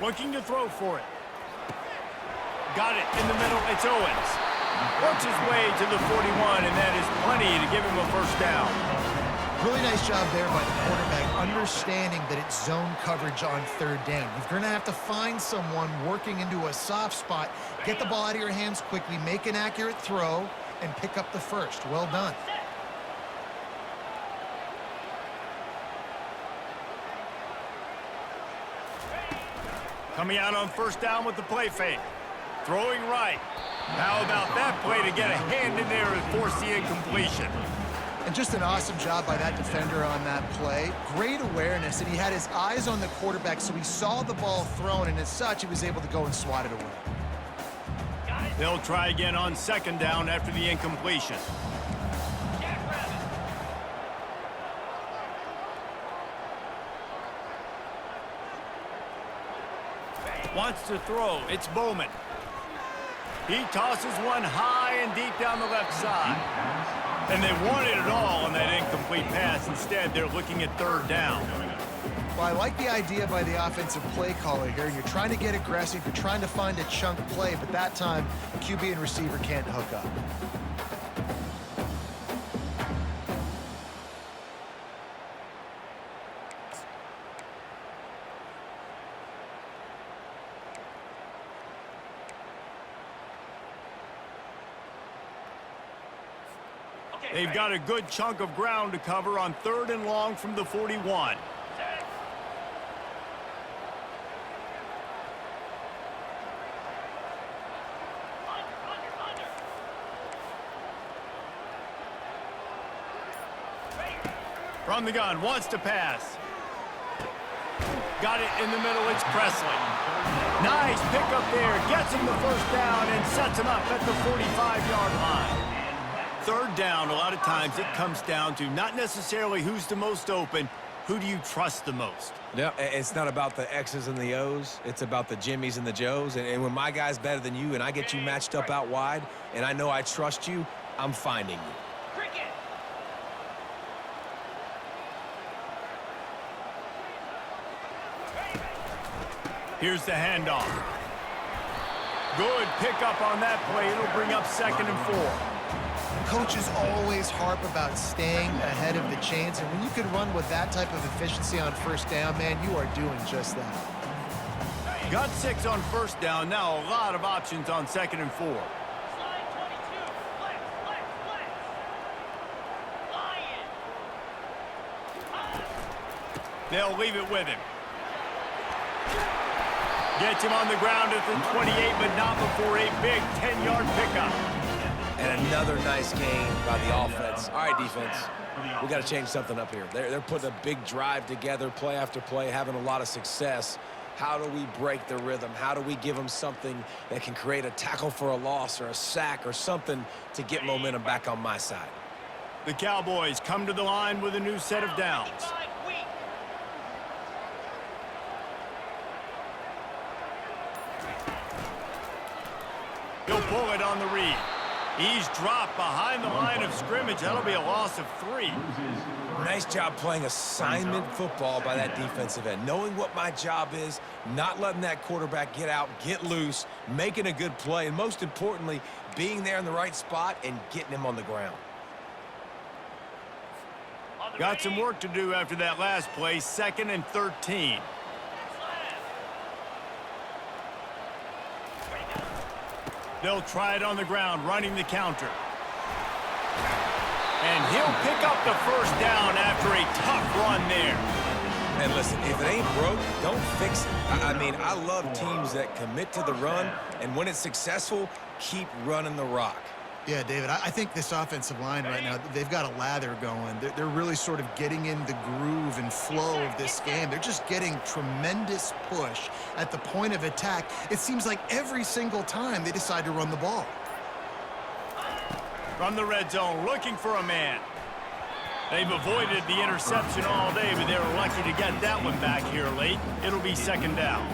Looking to throw for it. Got it in the middle. It's Owens. Works his way to the 41, and that is plenty to give him a first down.
Really nice job there by the quarterback, understanding that it's zone coverage on third down. You're going to have to find someone working into a soft spot, get the ball out of your hands quickly, make an accurate throw, and pick up the first. Well done.
Coming out on first down with the play fake. Throwing right. How about that play to get a hand in there and force the incompletion?
And just an awesome job by that defender on that play. Great awareness, and he had his eyes on the quarterback, so he saw the ball thrown, and as such, he was able to go and swat it away.
They'll try again on second down after the incompletion. Wants to throw. It's Bowman. He tosses one high and deep down the left side. And they wanted it all on that incomplete pass. Instead, they're looking at third down.
Well, I like the idea by the offensive play caller here. You're trying to get aggressive. You're trying to find a chunk play, but that time, QB and receiver can't hook up.
They've got a good chunk of ground to cover on third and long from the 41. From the gun, wants to pass. Got it in the middle, it's Presley. Nice pickup there, gets him the first down and sets him up at the 45-yard line. Third down, a lot of times it comes down to not necessarily who's the most open, who do you trust the most?
Yeah, it's not about the X's and the O's. It's about the Jimmies and the Joes. And when my guy's better than you and I get you matched up out wide and I know I trust you, I'm finding you.
Here's the handoff. Good pickup on that play. It'll bring up second and 4.
Coaches always harp about staying ahead of the chains, and when you can run with that type of efficiency on first down, man, you are doing just that.
Got 6 on first down. Now a lot of options on second and 4. They'll leave it with him. Gets him on the ground at the 28, but not before a big 10-yard pickup.
And another nice game by the offense. All right, defense, we got to change something up here. They're putting a big drive together, play after play, having a lot of success. How do we break the rhythm? How do we give them something that can create a tackle for a loss or a sack or something to get momentum back on my side?
The Cowboys come to the line with a new set of downs. He'll pull it on the read. He's dropped behind the line of scrimmage. That'll be a loss of 3.
Nice job playing assignment football by that defensive end. Knowing what my job is, not letting that quarterback get out, get loose, making a good play, and most importantly, being there in the right spot and getting him on the ground.
Got some work to do after that last play, 2nd and 13. They'll try it on the ground, running the counter. And he'll pick up the first down after a tough run there.
And listen, if it ain't broke, don't fix it. I mean, I love teams that commit to the run, and when it's successful, keep running the rock.
Yeah, David, I think this offensive line right now, they've got a lather going. They're really sort of getting in the groove and flow of this game. They're just getting tremendous push at the point of attack. It seems like every single time they decide to run the ball.
From the red zone, looking for a man. They've avoided the interception all day, but they were lucky to get that one back here late. It'll be 2nd down.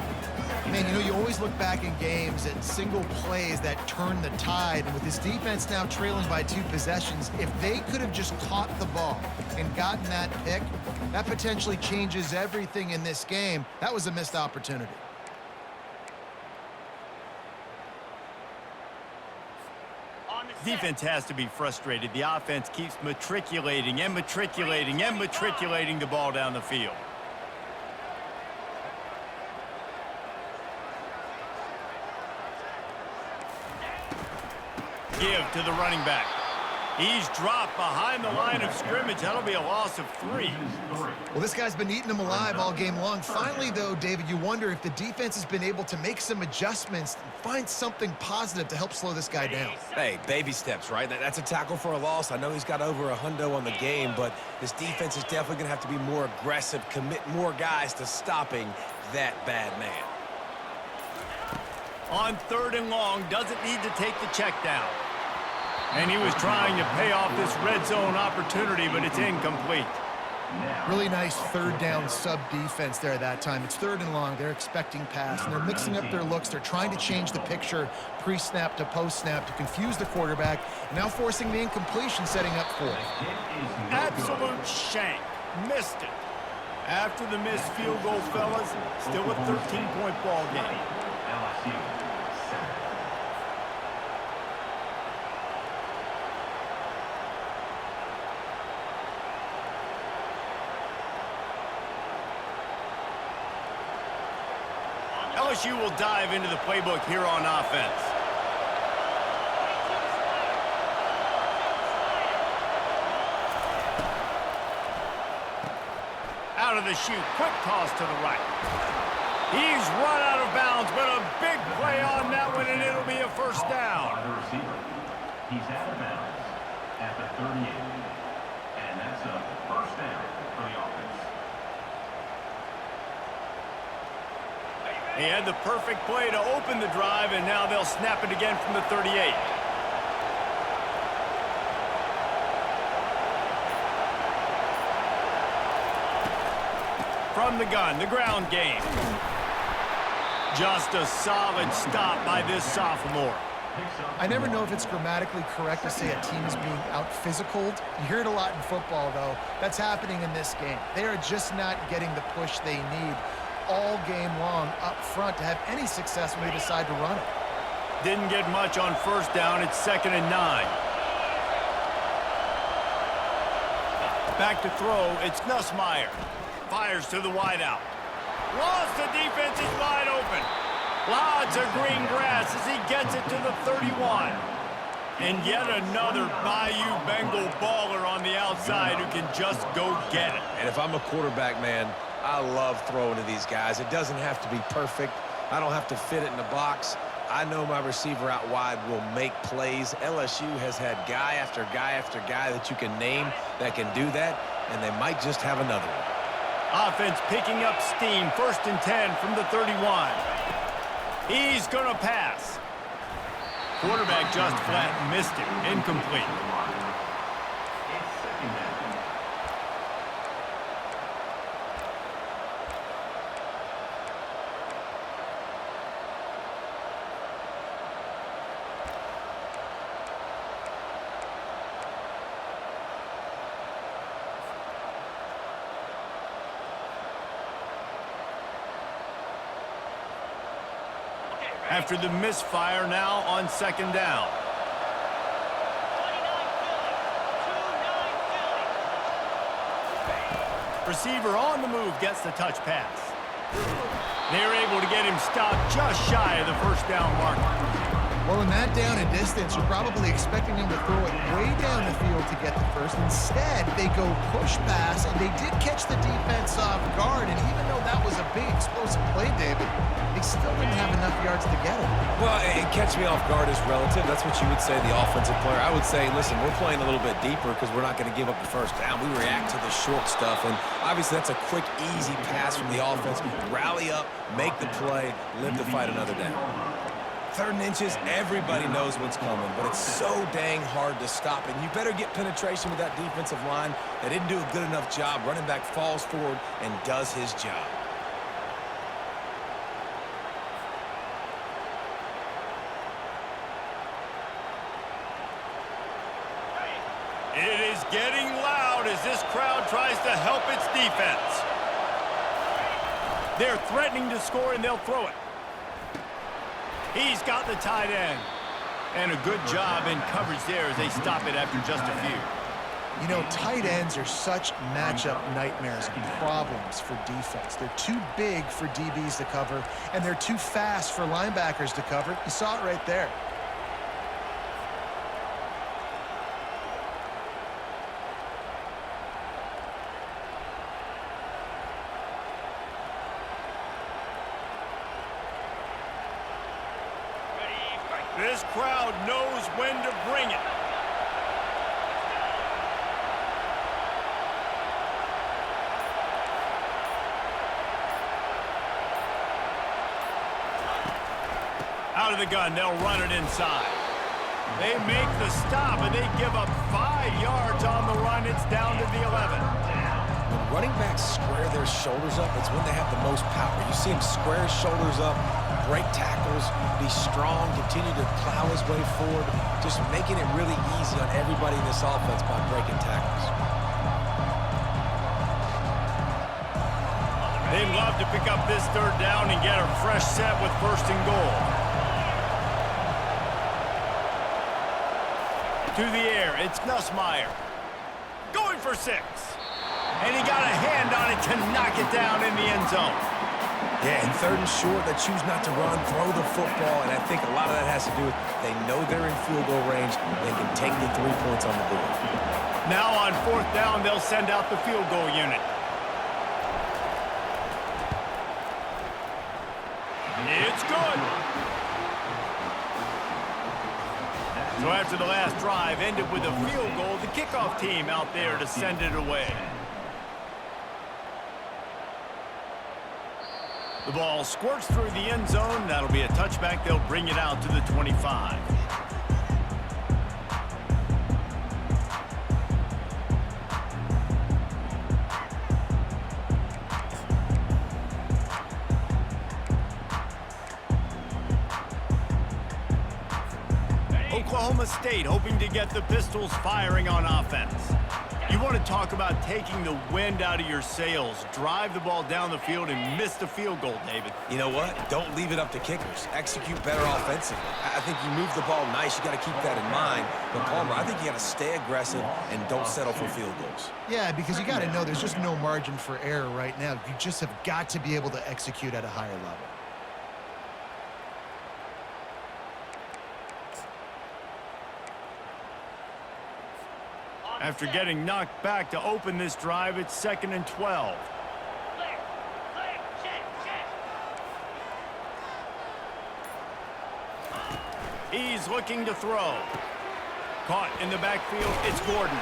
Man, you know, you always look back in games at single plays that turn the tide. And with this defense now trailing by 2 possessions, if they could have just caught the ball and gotten that pick, that potentially changes everything in this game. That was a missed opportunity.
Defense has to be frustrated. The offense keeps matriculating and matriculating and matriculating the ball down the field. Give to the running back. He's dropped behind the line of scrimmage. That'll be a loss of 3.
Well, this guy's been eating them alive all game long. Finally, though, David, you wonder if the defense has been able to make some adjustments and find something positive to help slow this guy down.
Hey, baby steps, right? That's a tackle for a loss. I know he's got over $100 on the game, but this defense is definitely going to have to be more aggressive, commit more guys to stopping that bad man.
On 3rd and long, doesn't need to take the check down. And he was trying to pay off this red zone opportunity, but it's incomplete.
Really nice 3rd down sub-defense there that time. It's 3rd and long. They're expecting pass, and they're mixing up their looks. They're trying to change the picture pre-snap to post-snap to confuse the quarterback, now forcing the incompletion, setting up 4th.
Absolute shank. Missed it. After the missed field goal, fellas, still a 13-point ball game. LSU will dive into the playbook here on offense. Out of the chute, quick toss to the right. He's run out of bounds, but a big play on that one, and it'll be a first down.
He's out of bounds at the 38, and that's a first down for the offense.
He had the perfect play to open the drive, and now they'll snap it again from the 38. From the gun, the ground game. Just a solid stop by this sophomore.
I never know if it's grammatically correct to say a team is being out-physicaled. You hear it a lot in football, though. That's happening in this game. They are just not getting the push they need all game long up front to have any success when they decide to run it.
Didn't get much on 1st down. It's 2nd and 9. Back to throw. It's Nussmeier. Fires to the wideout. Lost, the defense is wide open. Lots of green grass as he gets it to the 31. And yet another Bayou Bengal baller on the outside who can just go get it.
And if I'm a quarterback, man, I love throwing to these guys. It doesn't have to be perfect. I don't have to fit it in the box. I know my receiver out wide will make plays. LSU has had guy after guy after guy that you can name that can do that, and they might just have another one.
Offense picking up steam. 1st and 10 from the 31. He's going to pass. Quarterback just flat missed it. Incomplete. After the misfire, now on second down.
29 Philly. 2-9 Philly.
Receiver on the move gets the touch pass. They're able to get him stopped just shy of the first down mark.
Well, in that down and distance, you're probably expecting him to throw it way down the field to get the first. Instead, they go push pass, and they did catch the defense off guard. And even though that was a big explosive play, David, they still didn't have enough yards to get it.
Well, and catch me off guard is relative. That's what you would say, the offensive player. I would say, listen, we're playing a little bit deeper because we're not going to give up the first down. We react to the short stuff, and obviously that's a quick, easy pass from the offense. Rally up, make the play, live to fight another down. 3rd and inches, everybody knows what's coming, but it's so dang hard to stop it. You better get penetration with that defensive line. They didn't do a good enough job. Running back falls forward and does his job.
It is getting loud as this crowd tries to help its defense. They're threatening to score, and they'll throw it. He's got the tight end. And a good job in coverage there as they stop it after just a few.
You know, tight ends are such matchup nightmares and problems for defense. They're too big for DBs to cover, and they're too fast for linebackers to cover. You saw it right there.
This crowd knows when to bring it. Out of the gun, they'll run it inside. They make the stop, and they give up 5 yards on the run. It's down to the 11.
When running backs square their shoulders up, it's when they have the most power. You see him square his shoulders up, break tackles, be strong, continue to plow his way forward, just making it really easy on everybody in this offense by breaking tackles.
They'd love to pick up this 3rd down and get a fresh set with 1st and goal. To the air, it's Nussmeier. Going for 6. And he got a hand on it to knock it down in the end zone.
Yeah, and 3rd and short, they choose not to run, throw the football, and I think a lot of that has to do with they know they're in field goal range. They can take the 3 points on the board.
Now on 4th down, they'll send out the field goal unit. It's good. So after the last drive ended with a field goal, the kickoff team out there to send it away. The ball squirts through the end zone. That'll be a touchback. They'll bring it out to the 25. Oklahoma State hoping to get the Pistols firing on offense. You want to talk about taking the wind out of your sails. Drive the ball down the field and miss the field goal, David.
You know what? Don't leave it up to kickers. Execute better offensively. I think you move the ball nice. You got to keep that in mind. But, Palmer, I think you got to stay aggressive and don't settle for field goals.
Yeah, because you got to know there's just no margin for error right now. You just have got to be able to execute at a higher level.
After getting knocked back to open this drive, it's 2nd and 12.
Clear. Clear. Check.
He's looking to throw. Caught in the backfield, it's Gordon.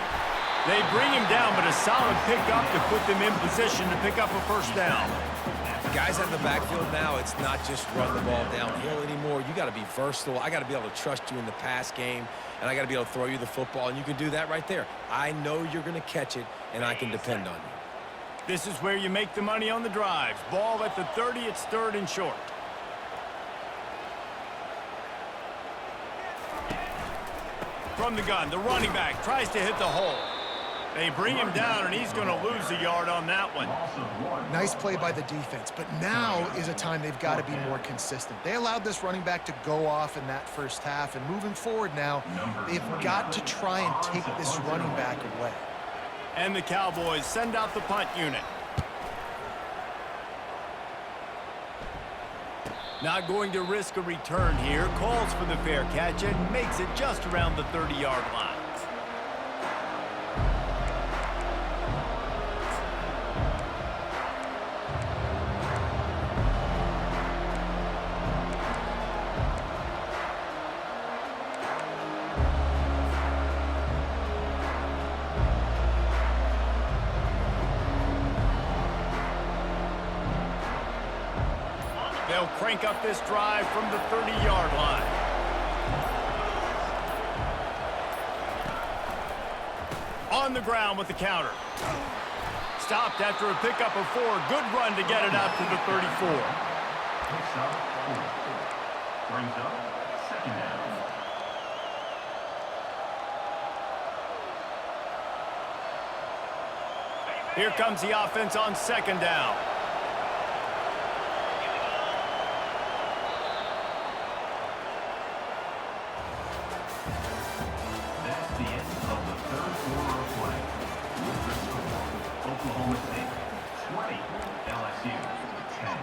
They bring him down, but a solid pickup to put them in position to pick up a 1st down.
Guys out of the backfield now, it's not just run the ball downhill anymore. You got to be versatile. I got to be able to trust you in the pass game, and I got to be able to throw you the football, and you can do that right there. I know you're going to catch it, and I can depend on you.
This is where you make the money on the drives. Ball at the 30, it's 3rd and short. From the gun, the running back tries to hit the hole. They bring him down, and he's going to lose a yard on that one.
Nice play by the defense, but now is a time they've got to be more consistent. They allowed this running back to go off in that first half, and moving forward now, they've got to try and take this running back away.
And the Cowboys send out the punt unit. Not going to risk a return here. Calls for the fair catch and makes it just around the 30-yard line. They'll crank up this drive from the 30-yard line. On the ground with the counter. Stopped after a pickup of 4. Good run to get it out to the 34.
Picks up 4. Brings up second down.
Here comes the offense on second down.
That's the end of the third quarter of play. With the score, Oklahoma State 20, LSU 10.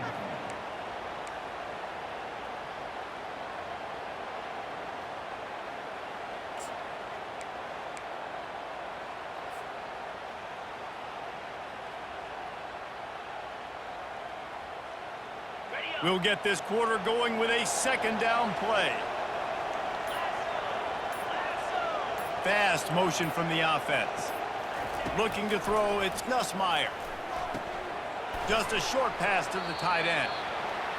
We'll get this quarter going with a second down play. Fast motion from the offense. Looking to throw, it's Nussmeier. Just a short pass to the tight end.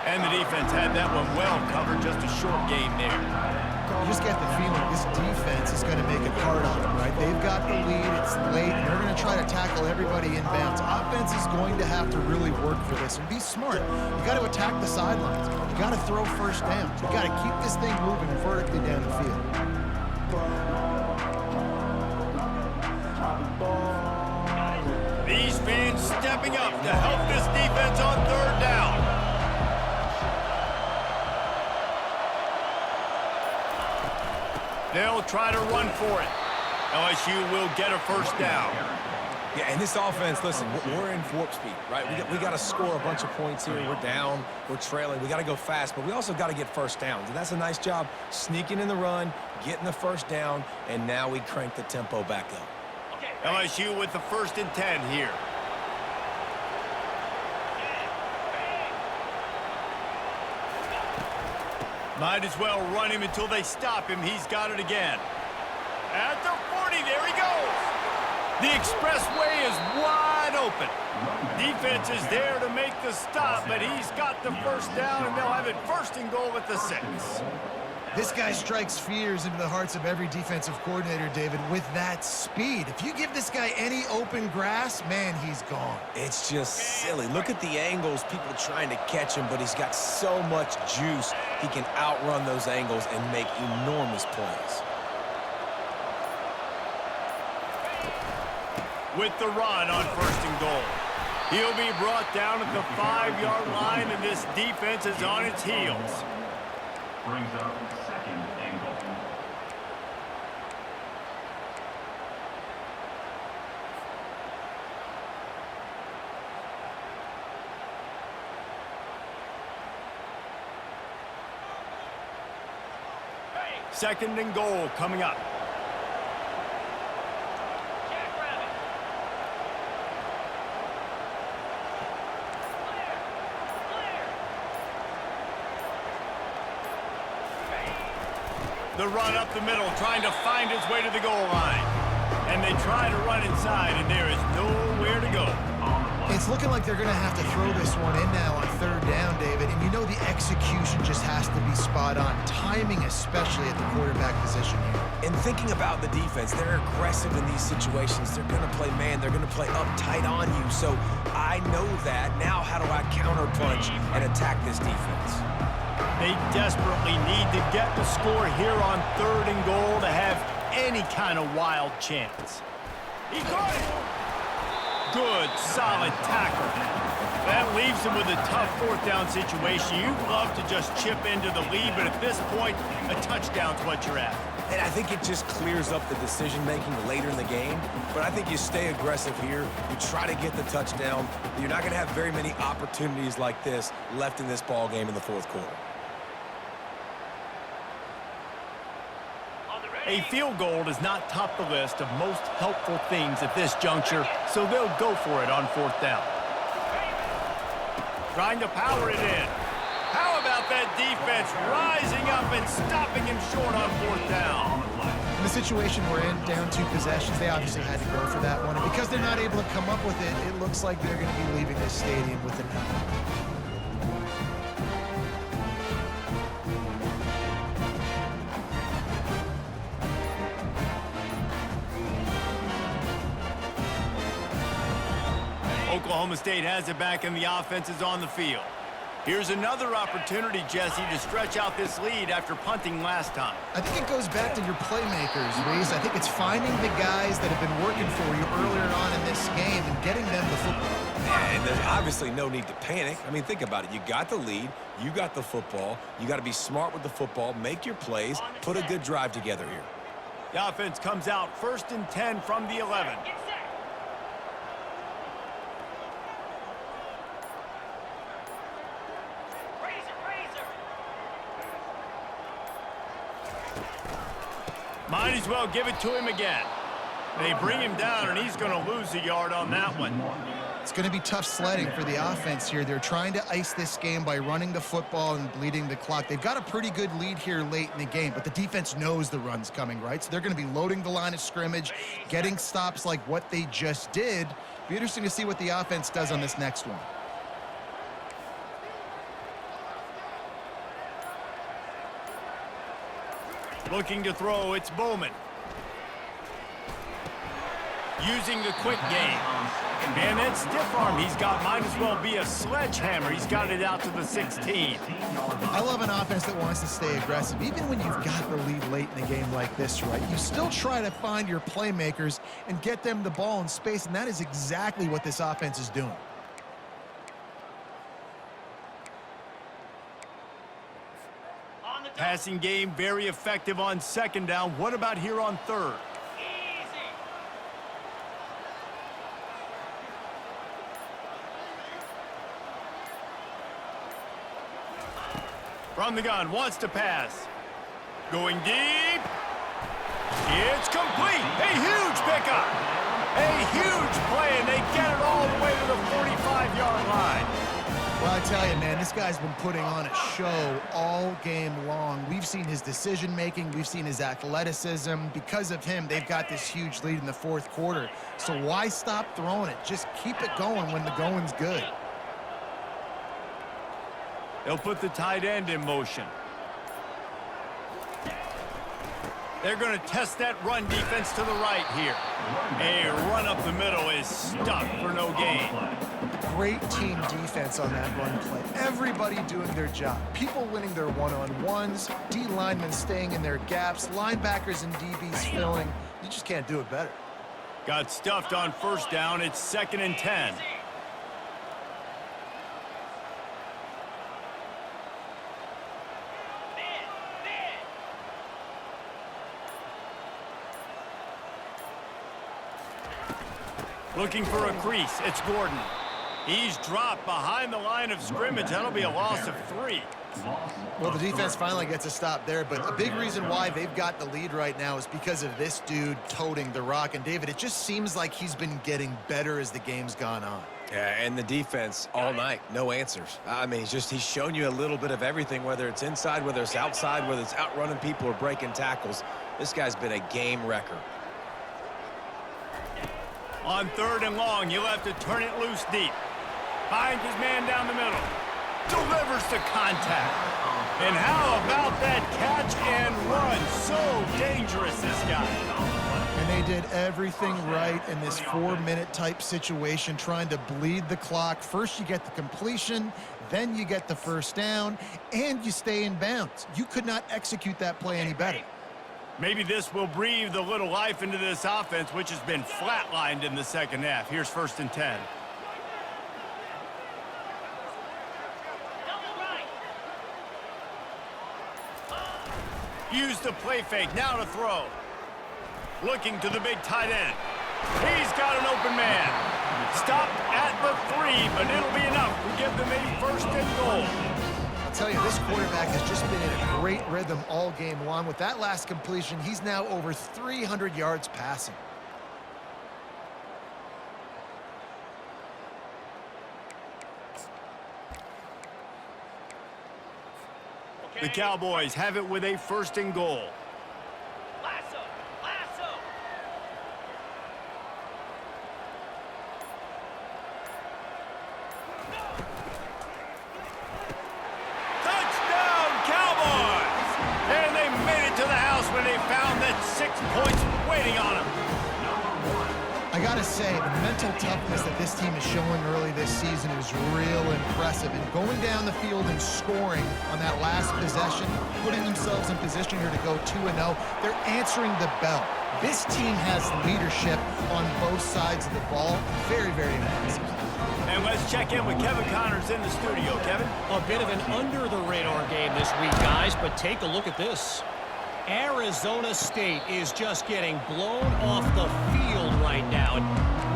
And the defense had that one well covered, just a short gain there.
You just get the feeling this defense is going to make it hard on them, right? They've got the lead, it's late, and they're going to try to tackle everybody inbounds. Offense is going to have to really work for this and be smart. You got to attack the sidelines. You got to throw first down. You got to keep this thing moving vertically down the field.
These fans stepping up to help this defense on third down. They'll try to run for it. LSU will get a first down.
Yeah, and this offense, listen, we're in warp speed, right? We got to score a bunch of points here. We're down, we're trailing. We got to go fast, but we also got to get first downs. And that's a nice job sneaking in the run, getting the first down, and now we crank the tempo back up.
LSU with the 1st and 10 here. Might as well run him until they stop him. He's got it again. At the 40, there he goes. The expressway is wide open. Defense is there to make the stop, but he's got the first down, and they'll have it 1st and goal at the 6.
This guy strikes fears into the hearts of every defensive coordinator, David, with that speed. If you give this guy any open grass, man, he's gone.
It's just silly. Look at the angles, people trying to catch him, but he's got so much juice. He can outrun those angles and make enormous plays.
With the run on 1st and goal. He'll be brought down at the 5-yard line, and this defense is on its heels.
Brings up second and goal.
Second and goal coming up. The run up the middle, trying to find his way to the goal line. And they try to run inside, and there is nowhere to go.
It's looking like they're going to have to throw this one in now on 3rd down, David. And you know the execution just has to be spot on. Timing, especially at the quarterback position here.
And thinking about the defense, they're aggressive in these situations. They're going to play man. They're going to play up tight on you. So I know that. Now how do I counterpunch and attack this defense?
They desperately need to get the score here on 3rd and goal to have any kind of wild chance. He caught it. Good, solid tackle. That leaves him with a tough fourth down situation. You'd love to just chip into the lead, but at this point, a touchdown's what you're at.
And I think it just clears up the decision-making later in the game. But I think you stay aggressive here. You try to get the touchdown. You're not going to have very many opportunities like this left in this ball game in the fourth quarter.
A field goal does not top the list of most helpful things at this juncture, so they'll go for it on fourth down. Trying to power it in. How about that defense rising up and stopping him short on fourth down?
In the situation we're in, down 2 possessions, they obviously had to go for that one. And because they're not able to come up with it, it looks like they're going to be leaving this stadium with a nine.
Oklahoma State has it back and the offense is on the field. Here's another opportunity, Jesse, to stretch out this lead after punting last time.
I think it goes back to your playmakers, Reese. I think it's finding the guys that have been working for you earlier on in this game and getting them the football.
Yeah, and there's obviously no need to panic. I mean, think about it. You got the lead. You got the football. You got to be smart with the football, make your plays, put a good drive together here.
The offense comes out 1st and 10 from the 11. Might as well give it to him again. They bring him down, and he's going to lose a yard on that one.
It's going to be tough sledding for the offense here. They're trying to ice this game by running the football and bleeding the clock. They've got a pretty good lead here late in the game, but the defense knows the run's coming, right? So they're going to be loading the line of scrimmage, getting stops like what they just did. Be interesting to see what the offense does on this next one.
Looking to throw, it's Bowman. Using the quick game. And that stiff arm he's got might as well be a sledgehammer. He's got it out to the 16.
I love an offense that wants to stay aggressive. Even when you've got the lead late in the game like this, right? You still try to find your playmakers and get them the ball in space, and that is exactly what this offense is doing.
Passing game very effective on 2nd down. What about here on 3rd? From the gun, wants to pass. Going deep. It's complete. A huge pickup. A huge play, and they get it all the way to the 45-yard line.
Well, I tell you, man, this guy's been putting on a show all game long. We've seen his decision-making. We've seen his athleticism. Because of him, they've got this huge lead in the 4th quarter. So why stop throwing it? Just keep it going when the going's good.
They'll put the tight end in motion. They're going to test that run defense to the right here. A run up the middle is stuck for no gain.
Great team defense on that run play. Everybody doing their job. People winning their one-on-ones, D linemen staying in their gaps, linebackers and DBs filling. You just can't do it better.
Got stuffed on 1st down. It's 2nd and 10. Looking for a crease. It's Gordon. He's dropped behind the line of scrimmage. That'll be a loss of 3.
Well, the defense finally gets a stop there, but a big reason why they've got the lead right now is because of this dude toting the rock. And, David, it just seems like he's been getting better as the game's gone on.
Yeah, and the defense all night, no answers. I mean, he's shown you a little bit of everything, whether it's inside, whether it's outside, whether it's outrunning people or breaking tackles. This guy's been a game wrecker.
On 3rd and long, you'll have to turn it loose deep. Finds his man down the middle. Delivers to contact. And how about that catch and run? So dangerous, this guy.
And they did everything right in this 4-minute type situation, trying to bleed the clock. First you get the completion, then you get the 1st down, and you stay in bounds. You could not execute that play any better.
Maybe this will breathe a little life into this offense, which has been flatlined in the second half. Here's 1st and 10. Use the play fake, now to throw. Looking to the big tight end. He's got an open man. Stopped at the 3, but it'll be enough to give them a 1st and goal.
I'll tell you, this quarterback has just been in a great rhythm all game long. With that last completion, he's now over 300 yards passing.
The Cowboys have it with a 1st and goal.
Lasso! Lasso!
Touchdown, Cowboys! And they made it to the house when they found that 6 points waiting on them.
I gotta say, the mental toughness that this team is showing early this season is real impressive. And going down the field and scoring on that last possession, putting themselves in position here to go 2-0, they're answering the bell. This team has leadership on both sides of the ball. Very, very impressive.
And let's check in with Kevin Connors in the studio. Kevin?
A bit of an under-the-radar game this week, guys, but take a look at this. Arizona State is just getting blown off the field right now.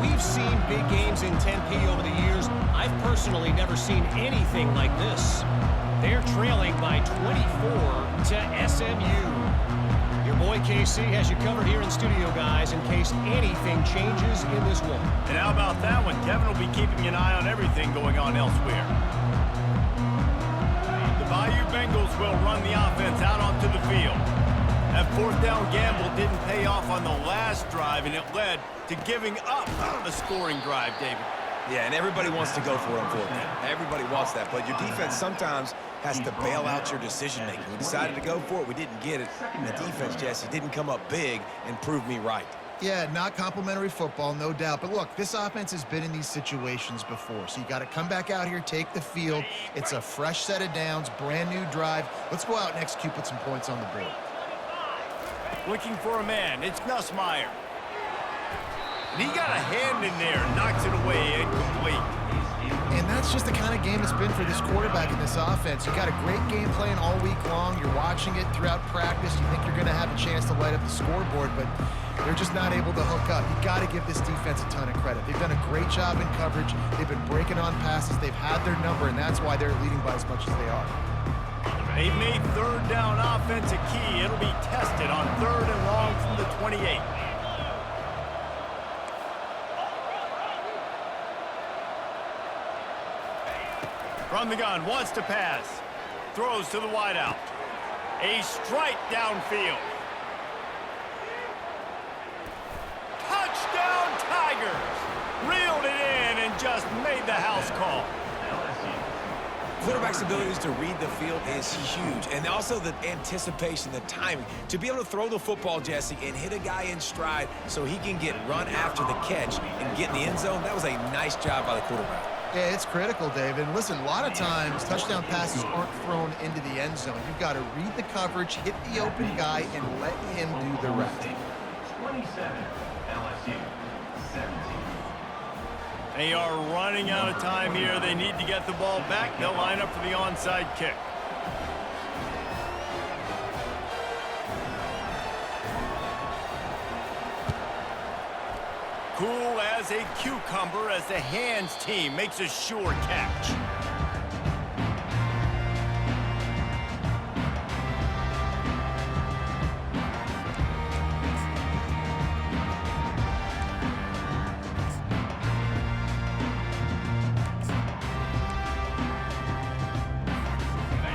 We've seen big games in Tempe over the years. I've personally never seen anything like this. They're trailing by 24 to SMU. Your boy KC has you covered here in studio, guys, in case anything changes in this one.
And how about that one? Kevin will be keeping an eye on everything going on elsewhere. The Bayou Bengals will run the offense out onto the field. That 4th down gamble didn't pay off on the last drive, and it led to giving up a scoring drive, David.
Yeah, and everybody wants to go for it on 4th down. Everybody wants that, but your defense sometimes has to bail out your decision-making. We decided to go for it. We didn't get it. And the defense, Jesse, didn't come up big and prove me right.
Yeah, not complimentary football, no doubt. But look, this offense has been in these situations before. So you got to come back out here, take the field. It's a fresh set of downs, brand new drive. Let's go out and execute, put some points on the board.
Looking for a man. It's Nussmeier. And he got a hand in there and knocks it away incomplete.
And that's just the kind of game it's been for this quarterback in this offense. You got a great game plan all week long. You're watching it throughout practice. You think you're going to have a chance to light up the scoreboard, but they're just not able to hook up. You got to give this defense a ton of credit. They've done a great job in coverage. They've been breaking on passes. They've had their number, and that's why they're leading by as much as they are.
They've made 3rd down offense a key. It'll be tested on 3rd and long from the 28. From the gun, wants to pass. Throws to the wideout. A strike downfield. Touchdown Tigers! Reeled it in and just made the house call.
Quarterback's abilities to read the field is huge, and also the anticipation, the timing. To be able to throw the football, Jesse, and hit a guy in stride so he can get run after the catch and get in the end zone, that was a nice job by the quarterback.
Yeah, it's critical, David. And listen, a lot of times touchdown passes aren't thrown into the end zone. You've got to read the coverage, hit the open guy, and let him do the rest.
27, LSU, 17.
They are running out of time here. They need to get the ball back. They'll line up for the onside kick. Cool as a cucumber as the hands team makes a sure catch.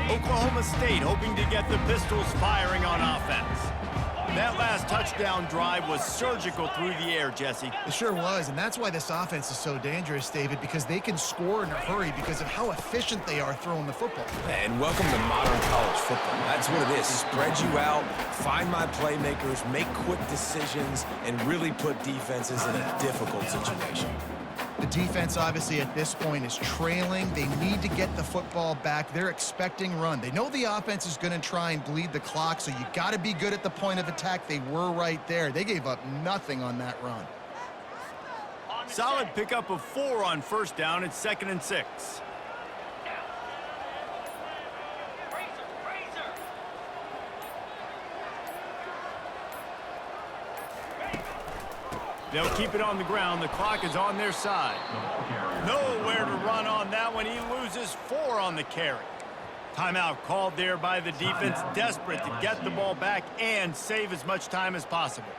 Oklahoma State hoping to get the Pistols firing on offense. That last touchdown drive was surgical through the air, Jesse.
It sure was, and that's why this offense is so dangerous, David, because they can score in a hurry because of how efficient they are throwing the football.
And welcome to modern college football. That's what it is. Spread you out, find my playmakers, make quick decisions, and really put defenses in a difficult situation.
The defense, obviously, at this point is trailing. They need to get the football back. They're expecting run. They know the offense is going to try and bleed the clock, so you got to be good at the point of attack. They were right there. They gave up nothing on that run.
Solid pickup of 4 on first down. It's 2nd and 6. They'll keep it on the ground. The clock is on their side. Nowhere to run on that one. He loses 4 on the carry. Timeout called there by the defense, desperate to get the ball back and save as much time as possible.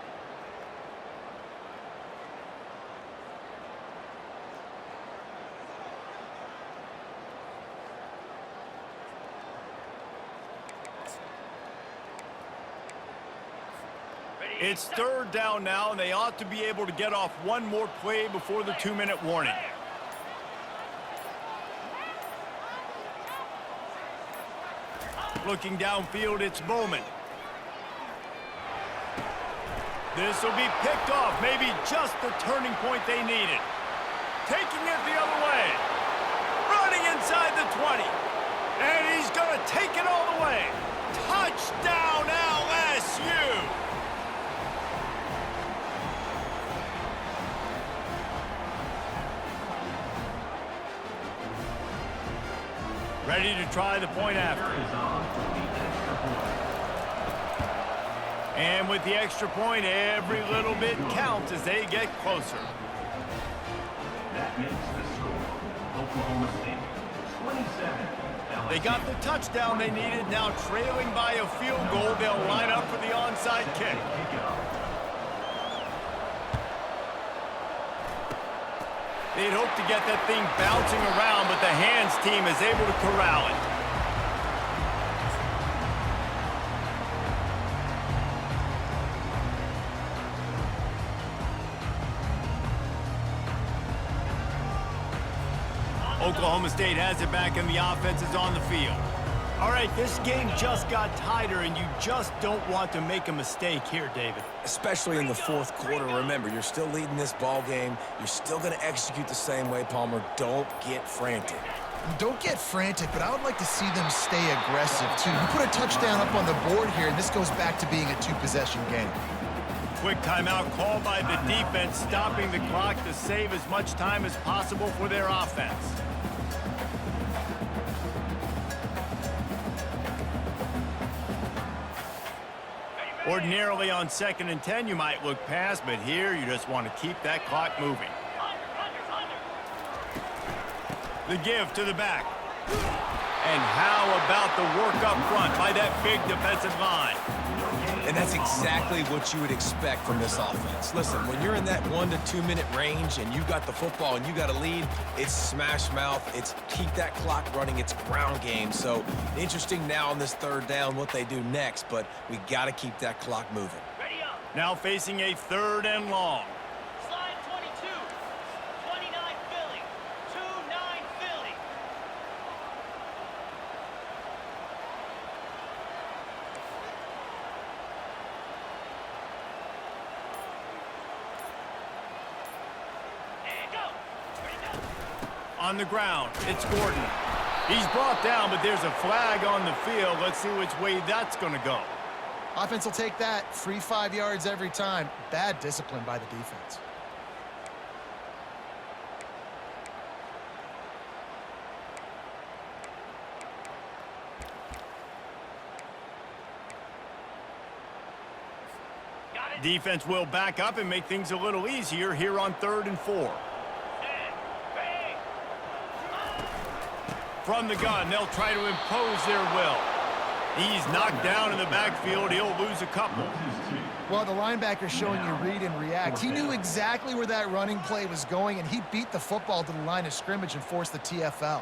It's 3rd down now, and they ought to be able to get off one more play before the 2-minute warning. Looking downfield, it's Bowman. This will be picked off, maybe just the turning point they needed. Taking it the other way. Running inside the 20. And he's going to take it all the way. Touchdown, LSU! Ready to try the point after. And with the extra point, every little bit counts as they get closer.
That makes the score. Oklahoma State 27.
They got the touchdown they needed. Now trailing by a field goal, they'll line up for the onside kick. They'd hoped to get that thing bouncing around, but the hands team is able to corral it. Oklahoma State has it back, and the offense is on the field. All right, this game just got tighter, and you just don't want to make a mistake here, David.
Especially in the 4th quarter. Remember, you're still leading this ball game. You're still going to execute the same way, Palmer. Don't get frantic.
Don't get frantic, but I would like to see them stay aggressive, too. You put a touchdown up on the board here, and this goes back to being a 2-possession game.
Quick timeout called by the defense, stopping the clock to save as much time as possible for their offense. Ordinarily on 2nd and 10, you might look past, but here you just want to keep that clock moving. The give to the back. And how about the work up front by that big defensive line?
And that's exactly what you would expect from this offense. Listen, when you're in that 1 to 2 minute range and you've got the football and you got a lead, it's smash mouth, it's keep that clock running, it's ground game. So interesting now on this 3rd down what they do next, but we got to keep that clock moving.
Ready up.
Now facing a 3rd and long.
Slide 22. 29 Philly. 2-9 Philly. And go. Ready to go.
On the ground, it's Gordon. He's brought down, but there's a flag on the field. Let's see which way that's going to go.
Offense will take that. Free 5 yards every time. Bad discipline by the defense.
Got it.
Defense will back up and make things a little easier here on 3rd and 4.
Bang.
From the gun, they'll try to impose their will. He's knocked down in the backfield. He'll lose a couple.
Well, the linebacker's showing you read and react. He knew exactly where that running play was going, and he beat the football to the line of scrimmage and forced the TFL.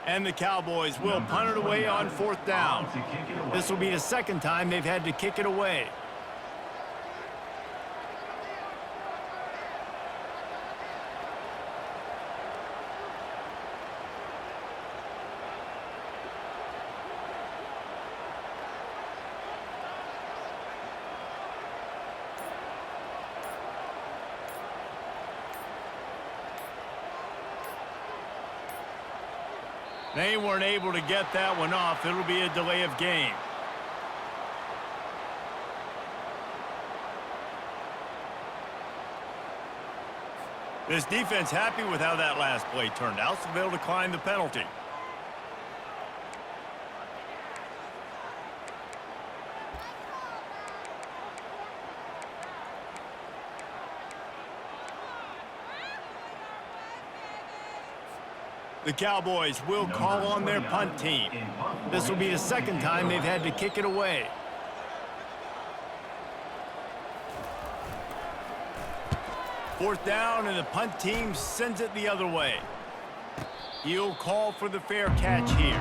And the Cowboys will punt it away on 4th down. This will be the 2nd time they've had to kick it away. They weren't able to get that one off. It'll be a delay of game. This defense happy with how that last play turned out, so they'll decline the penalty. The Cowboys will call on their punt team. This will be the second time they've had to kick it away. Fourth down, and the punt team sends it the other way. He'll call for the fair catch here.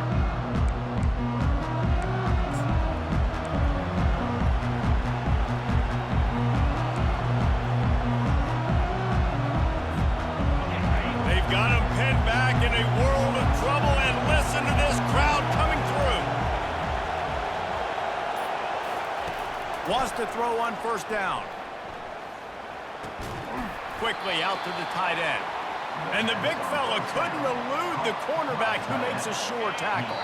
They've got him pinned back in a world of trouble, and listen to this crowd coming through. Wants to throw on first down. Quickly out to the tight end. And the big fella couldn't elude the cornerback who makes a sure tackle.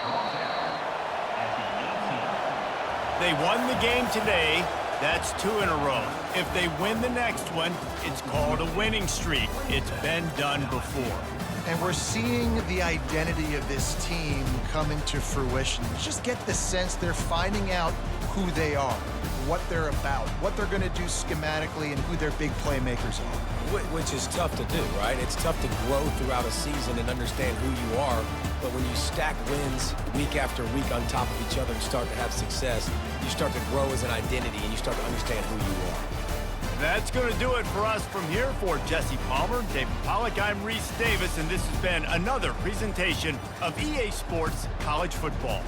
They won the game today. That's 2 in a row. If they win the next one, it's called a winning streak. It's been done before.
And we're seeing the identity of this team come into fruition. Just get the sense they're finding out who they are, what they're about, what they're going to do schematically, and who their big playmakers are.
Which is tough to do, right? It's tough to grow throughout a season and understand who you are. But when you stack wins week after week on top of each other and start to have success, you start to grow as an identity and you start to understand who you are.
That's going to do it for us from here. For Jesse Palmer, David Pollack, I'm Reese Davis, and this has been another presentation of EA Sports College Football.